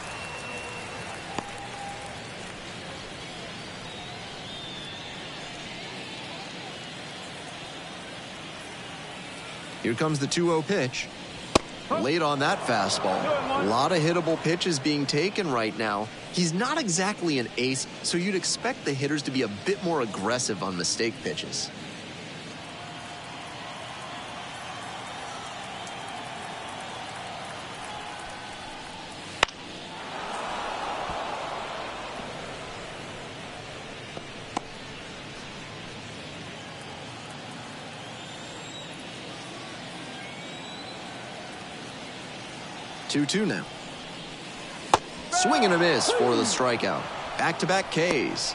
Speaker 1: Here comes the 2-0 pitch. Late on that fastball. A lot of hittable pitches being taken right now. He's not exactly an ace, so you'd expect the hitters to be a bit more aggressive on mistake pitches. Two now. Swing and a miss for the strikeout. Back-to-back Ks.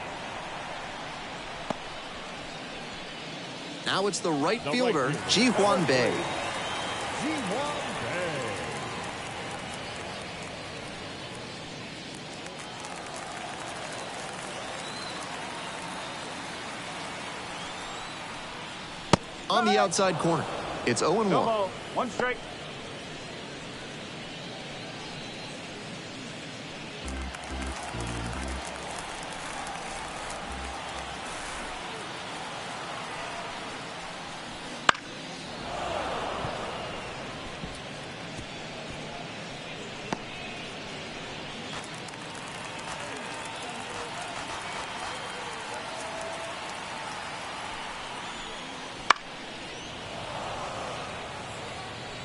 Speaker 1: Now it's the right fielder, Ji-Hwan Bae.
Speaker 2: Ji-Hwan Bae.
Speaker 1: On the outside corner. It's 0-1.
Speaker 3: No ball. 1 strike.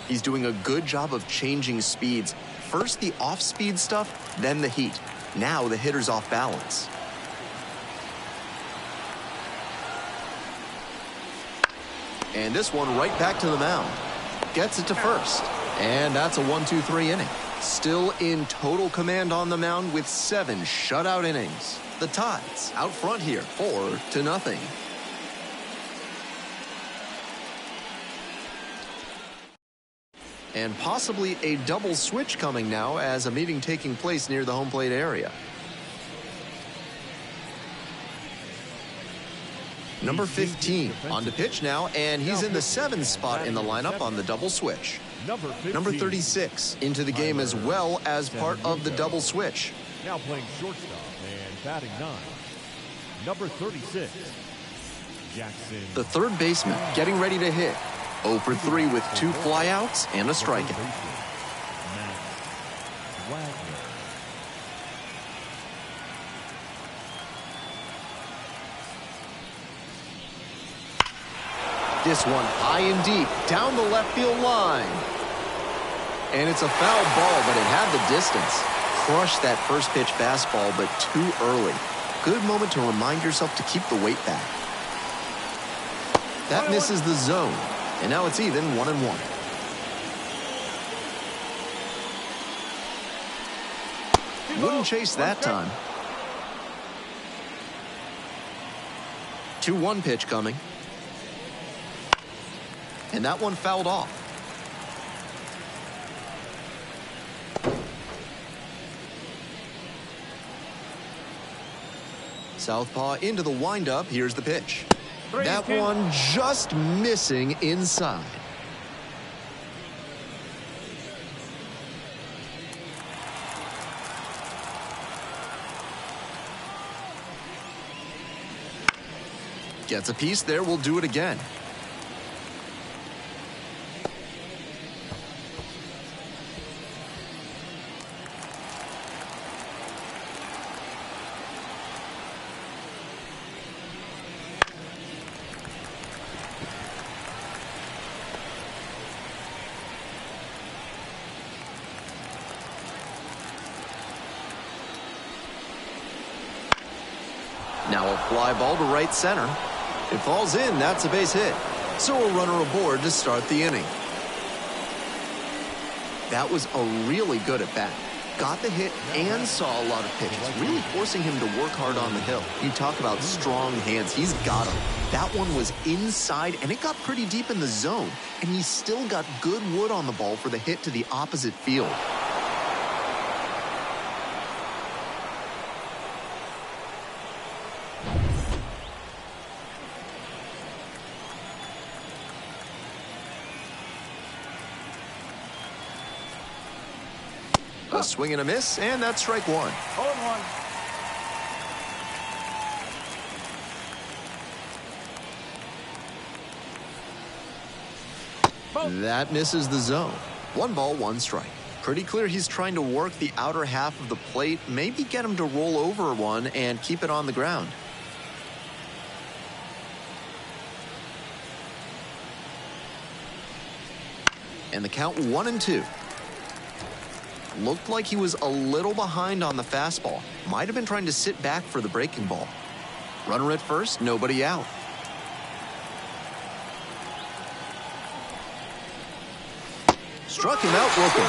Speaker 1: He's doing a good job of changing speeds. First the off-speed stuff, then the heat. Now the hitter's off balance. And this one right back to the mound. Gets it to first. And that's a 1-2-3 inning. Still in total command on the mound with 7 shutout innings. The Tides out front here, 4-0. And possibly a double switch coming now as a meeting taking place near the home plate area. Number 15 on to pitch now, and he's in the 7th spot in the lineup on the double switch. Number 36 into the game as well as part of the double switch.
Speaker 2: Now playing shortstop and batting 9. Number 36, Jackson.
Speaker 1: The third baseman getting ready to hit. 0 for 3 with 2 flyouts and a strikeout. This one high and deep down the left field line. And it's a foul ball, but it had the distance. Crushed that first pitch fastball, but too early. Good moment to remind yourself to keep the weight back. That misses the zone. And now it's even 1-1. Wouldn't chase that time. 2-1 pitch coming. And that one fouled off. Southpaw into the windup. Here's the pitch.
Speaker 3: 3-2.
Speaker 1: That one just missing inside. Gets a piece there. We'll do it again. Now a fly ball to right center. It falls in. That's a base hit. So a runner aboard to start the inning. That was a really good at bat. Got the hit and saw a lot of pitches, really forcing him to work hard on the hill. You talk about strong hands. He's got them. That one was inside, and it got pretty deep in the zone. And he still got good wood on the ball for the hit to the opposite field. A swing and a miss, and that's strike one.
Speaker 3: 0-1.
Speaker 1: That misses the zone. 1 ball, 1 strike. Pretty clear he's trying to work the outer half of the plate, maybe get him to roll over one and keep it on the ground. And the count 1-2. Looked like he was a little behind on the fastball. Might have been trying to sit back for the breaking ball. Runner at first, nobody out. Struck him out looking.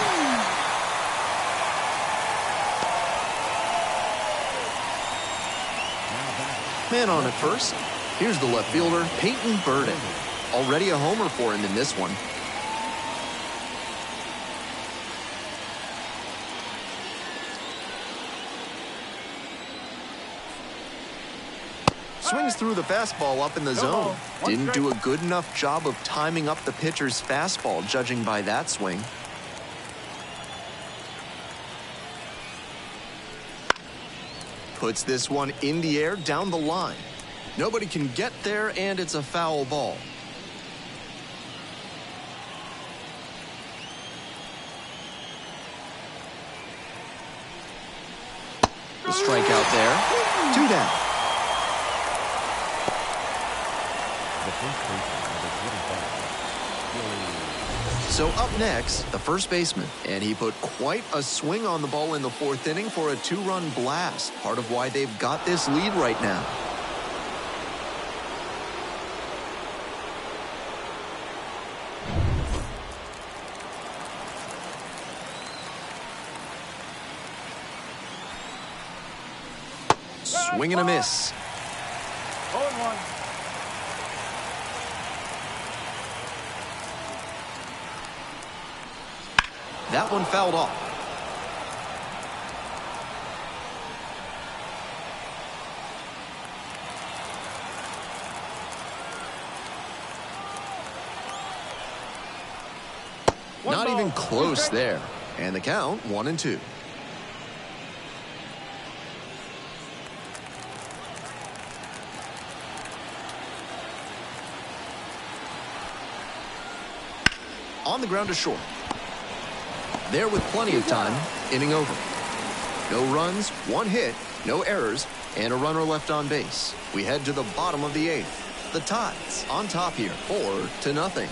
Speaker 1: Man on at first. Here's the left fielder, Peyton Burden. Already a homer for him in this one. Swings through the fastball up in the zone. Didn't do a good enough job of timing up the pitcher's fastball, judging by that swing. Puts this one in the air down the line. Nobody can get there, and it's a foul ball. The strikeout there. 2 down. So up next, the first baseman, and he put quite a swing on the ball in the 4th inning for a 2-run blast, part of why they've got this lead right now. Swing and a miss.
Speaker 3: 0-1.
Speaker 1: That one fouled off. Not even close there. And the count 1-2. On the ground to short. There with plenty of time, inning over. No runs, 1 hit, no errors, and a runner left on base. We head to the bottom of the 8th. The Tides on top here, 4-0.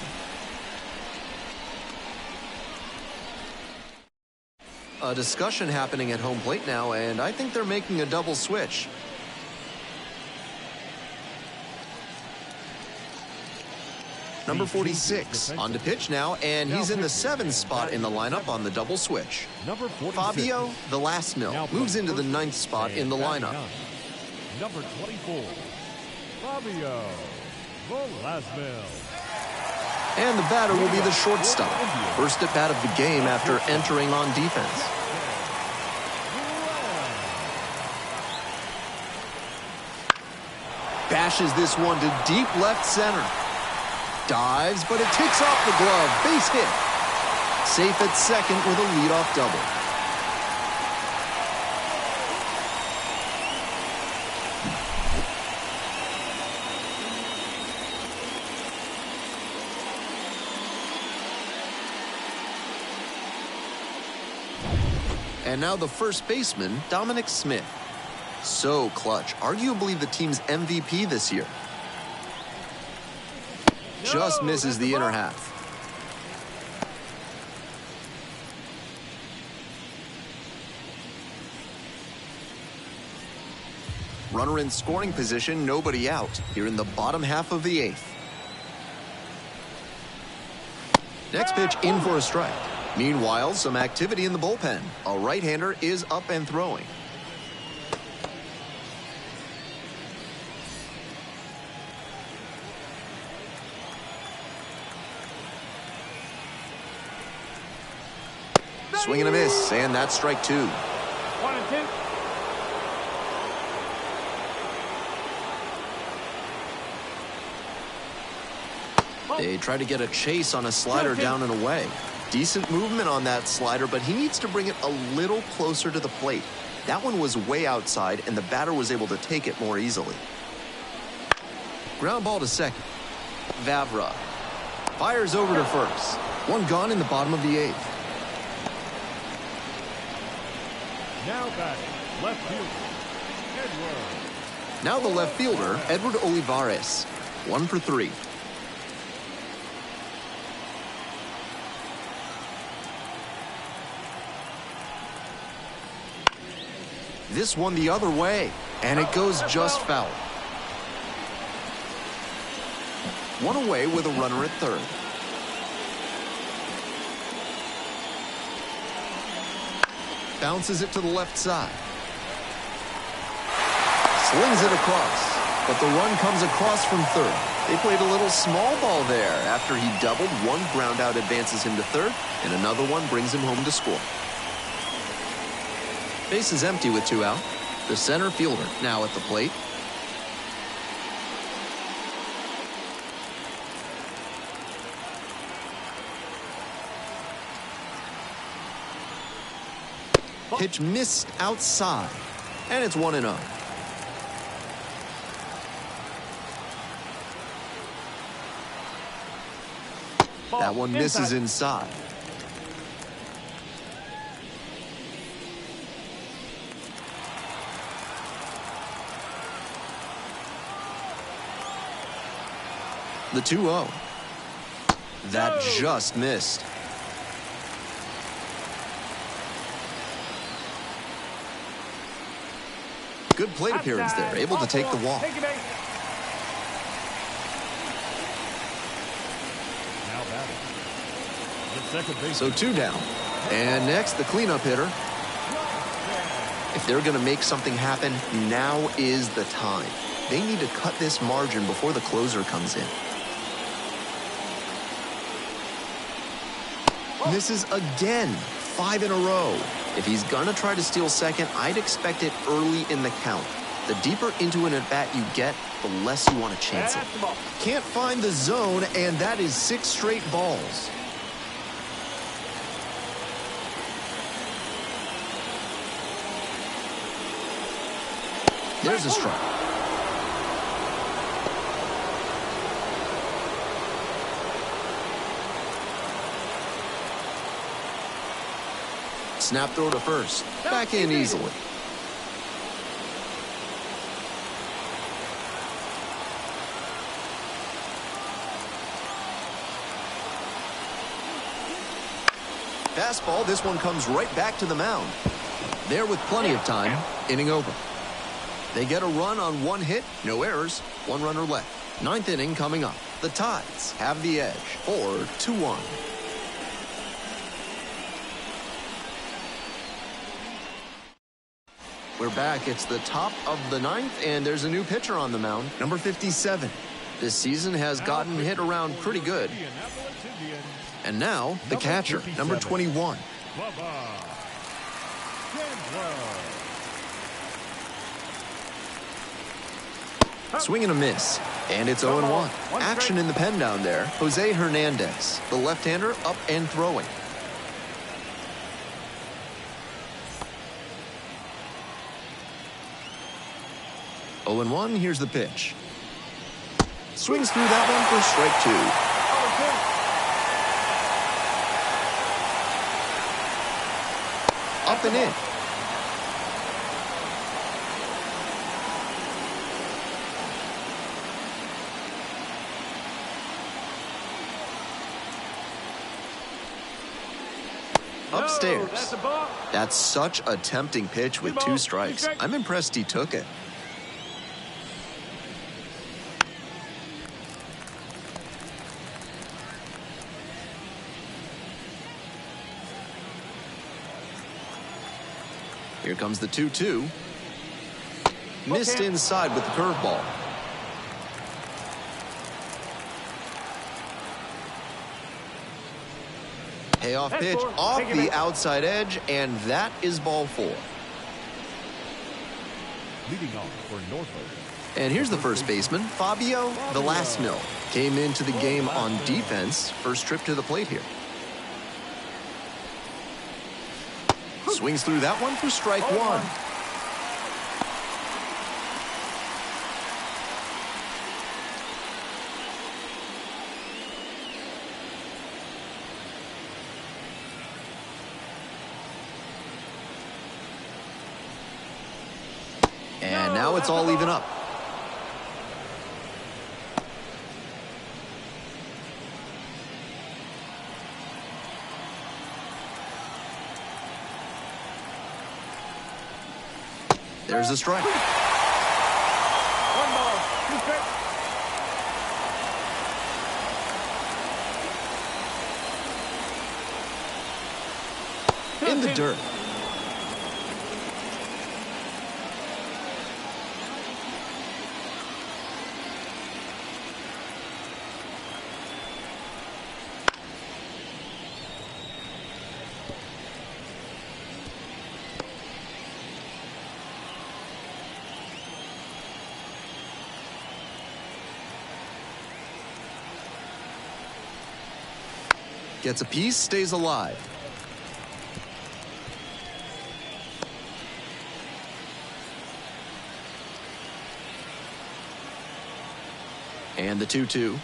Speaker 1: A discussion happening at home plate now, and I think they're making a double switch. Number 46 on to pitch now, and he's in the 7th spot in the lineup on the double switch. Fabio Velasmil moves into the 9th spot in the lineup.
Speaker 2: Number 24, Fabio Velasmil.
Speaker 1: And the batter will be the shortstop. First at bat of the game after entering on defense. smashes this one to deep left center. Dives, but it takes off the glove. Base hit. Safe at second with a leadoff double. And now the first baseman, Dominic Smith. So clutch, arguably the team's MVP this year. Just misses the inner half. Runner in scoring position, nobody out. Here in the bottom half of the eighth. Next pitch in for a strike. Meanwhile, some activity in the bullpen. A right-hander is up and throwing. Swing and a miss, and that's strike two.
Speaker 3: 1 and 2.
Speaker 1: They try to get a chase on a slider down and away. Decent movement on that slider, but he needs to bring it a little closer to the plate. That one was way outside, and the batter was able to take it more easily. Ground ball to second. Vavra fires over to first. One gone in the bottom of the eighth.
Speaker 2: Now batting, left fielder, Edward.
Speaker 1: Now the left fielder, Edward Olivares. 1 for 3. This one the other way, and it goes just foul. One away with a runner at third. Bounces it to the left side. Slings it across, but the run comes across from third. They played a little small ball there. After he doubled, one ground out advances him to third, and another one brings him home to score. Base is empty with 2 out. The center fielder now at the plate. Pitch missed outside, and it's 1-0. That one misses inside. The 2-0. That just missed. Good plate appearance there, able to take the walk.
Speaker 2: Now batting, the second baseman.
Speaker 1: So 2 down. And next, the cleanup hitter. If they're going to make something happen, now is the time. They need to cut this margin before the closer comes in. Misses again. 5 in a row. If he's gonna try to steal second, I'd expect it early in the count. The deeper into an at-bat you get, the less you want to chance it. Can't find the zone, and that is 6 straight balls. There's a strike. Snap throw to first. Back in easily. Fastball, this one comes right back to the mound. There with plenty of time, inning over. They get a run on 1 hit, no errors, 1 runner left. 9th inning coming up. The Tides have the edge, 4-1. We're back. It's the top of the 9th, and there's a new pitcher on the mound, number 57. This season has gotten hit around pretty good. And now, the catcher, number 21. Swing and a miss. And it's 0-1. Action in the pen down there. Jose Hernandez, the left-hander, up and throwing. Oh and 1, here's the pitch. Swings through that one for strike 2. Up and in. Upstairs. That's such a tempting pitch with 2 strikes. I'm impressed he took it. Here comes the 2-2. Missed inside with the curveball. Payoff pitch off the outside edge, and that is ball 4.
Speaker 2: Leading off for Norfolk.
Speaker 1: And here's the first baseman, Fabio Velasquez. Came into the game on defense. First trip to the plate here. Swings through that one for strike 1. And now it's all even up. There's a strike.
Speaker 3: 1 ball, 2 strikes.
Speaker 1: In the dirt. Gets a piece, stays alive. And the 2-2.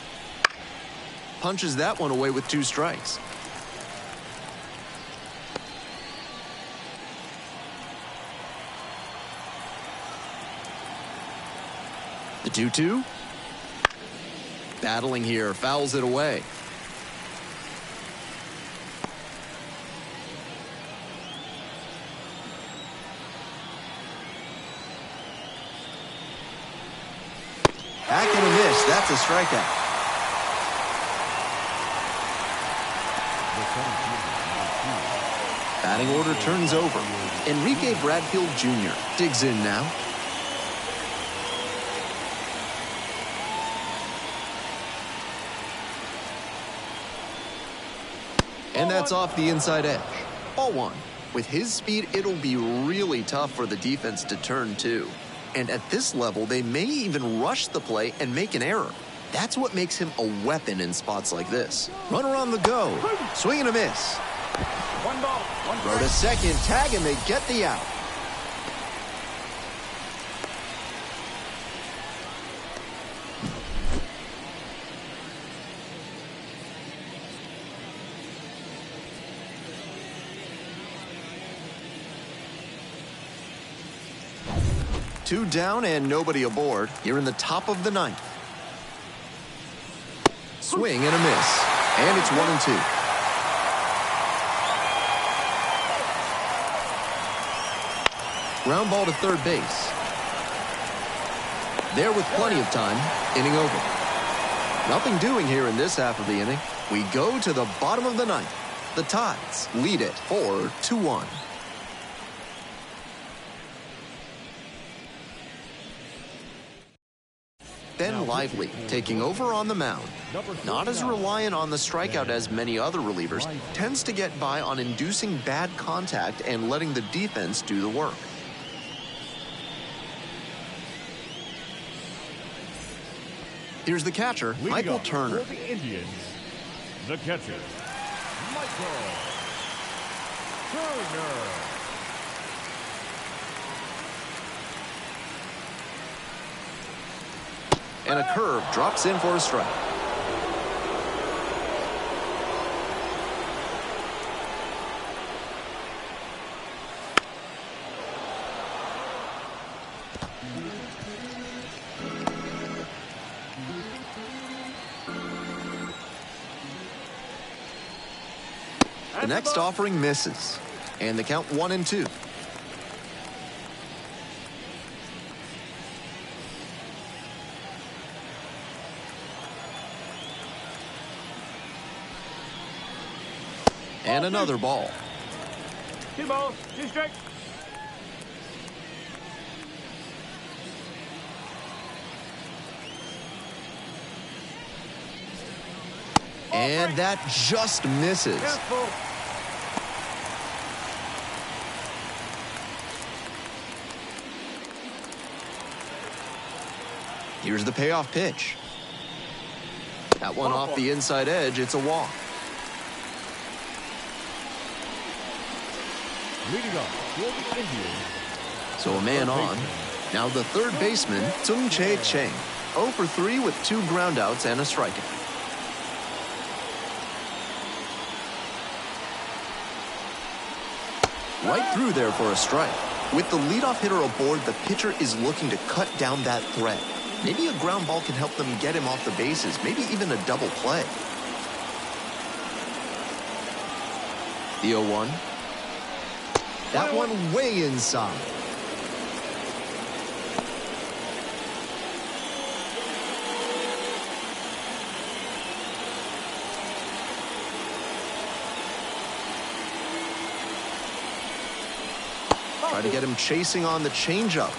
Speaker 1: Punches that one away with 2 strikes. The 2-2. Battling here, fouls it away. Back and a miss. That's a strikeout. Batting order turns over. Enrique Bradfield Jr. digs in now. And that's off the inside edge. Ball 1. With his speed, it'll be really tough for the defense to turn 2. And at this level, they may even rush the play and make an error. That's what makes him a weapon in spots like this. Runner on the go. Swing and a miss.
Speaker 3: 1 ball, 1
Speaker 1: Throw to second, tag, and they get the out. Two down and nobody aboard here in the top of the 9th. Swing and a miss. And it's 1-2. Ground ball to third base. There with plenty of time, inning over. Nothing doing here in this half of the inning. We go to the bottom of the 9th. The Tides lead it 4-1. Ben Lively taking over on the mound. Not as reliant on the strikeout as many other relievers, tends to get by on inducing bad contact and letting the defense do the work. Here's the catcher,
Speaker 2: Leading
Speaker 1: Michael
Speaker 2: up
Speaker 1: Turner.
Speaker 2: For the Indians, the catcher, Michael Turner.
Speaker 1: And a curve drops in for a strike. The next offering misses. And the count 1-2. And another ball.
Speaker 3: 2 balls, 2 strikes.
Speaker 1: And that just misses.
Speaker 3: Careful.
Speaker 1: Here's the payoff pitch. That one off the inside edge. It's a walk.
Speaker 2: Leading up for the Indians,
Speaker 1: So a man on. Now the third baseman, Tsung Chae Cheng. 0 for 3 with 2 groundouts and a strikeout. Right through there for a strike. With the leadoff hitter aboard, the pitcher is looking to cut down that threat. Maybe a ground ball can help them get him off the bases, maybe even a double play. The 0-1. That one way inside. Try to get him chasing on the changeup.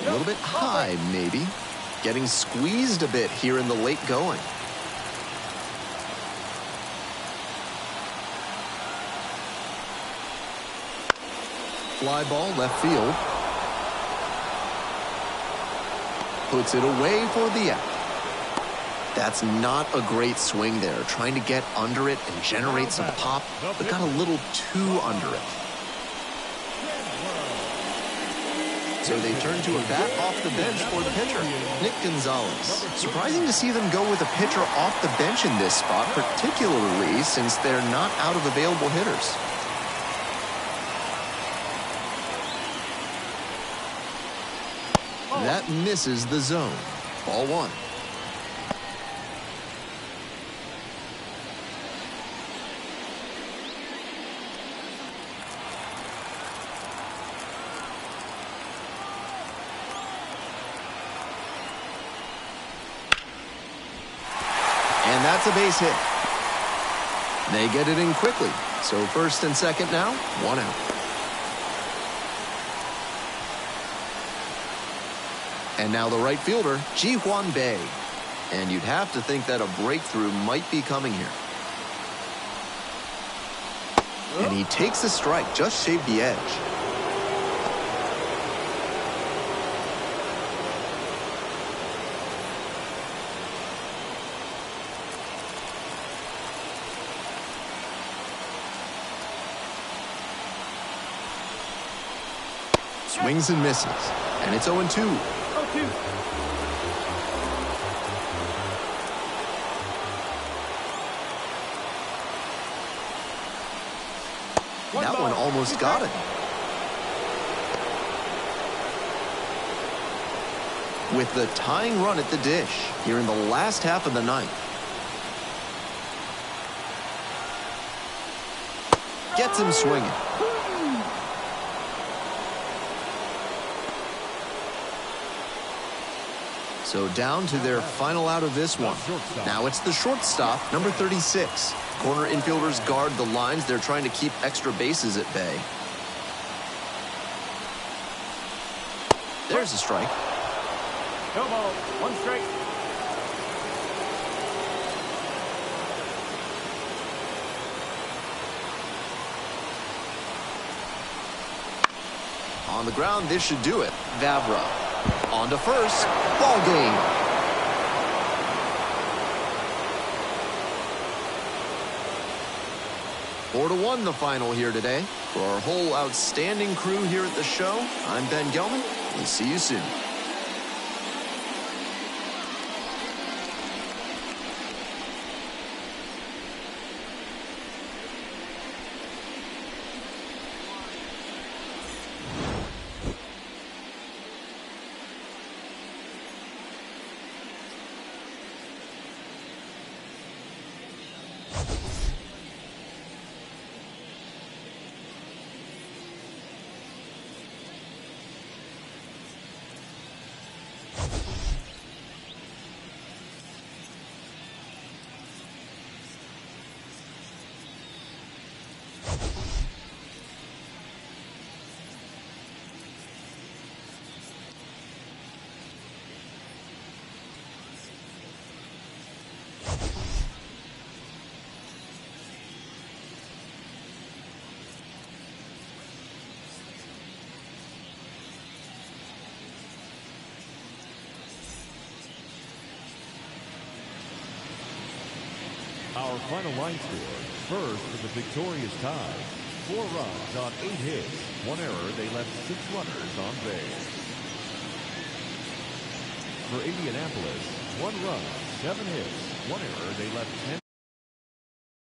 Speaker 1: A little bit high, maybe. Getting squeezed a bit here in the late going. Fly ball left field. Puts it away for the out. That's not a great swing there. Trying to get under it and generate some pop, but got a little too under it. So they turn to a bat off the bench for the pitcher, Nick Gonzalez. Surprising to see them go with a pitcher off the bench in this spot, particularly since they're not out of available hitters. That misses the zone. Ball 1. And that's a base hit. They get it in quickly. So first and second now, 1 out. And now the right fielder, Ji-hwan Bae. And you'd have to think that a breakthrough might be coming here. And he takes a strike, just shaved the edge. Swings and misses. And it's 0-2.
Speaker 3: 0-2.
Speaker 1: That one almost got it. With the tying run at the dish here in the last half of the ninth. Gets him swinging. So down to their final out of this one. Now it's the shortstop, number 36. Corner infielders guard the lines. They're trying to keep extra bases at bay. There's a strike.
Speaker 3: No ball, 1 strike.
Speaker 1: On the ground, this should do it. Vavra on to first. Ball game. Four to 1 the final here today. For our whole outstanding crew here at the show, I'm Ben Gelman. We'll see you soon.
Speaker 2: Our final line score, first for the victorious Tide. 4 runs on 8 hits. 1 error, they left 6 runners on base. For Indianapolis, 1 run, 7 hits. 1 error, they left 10.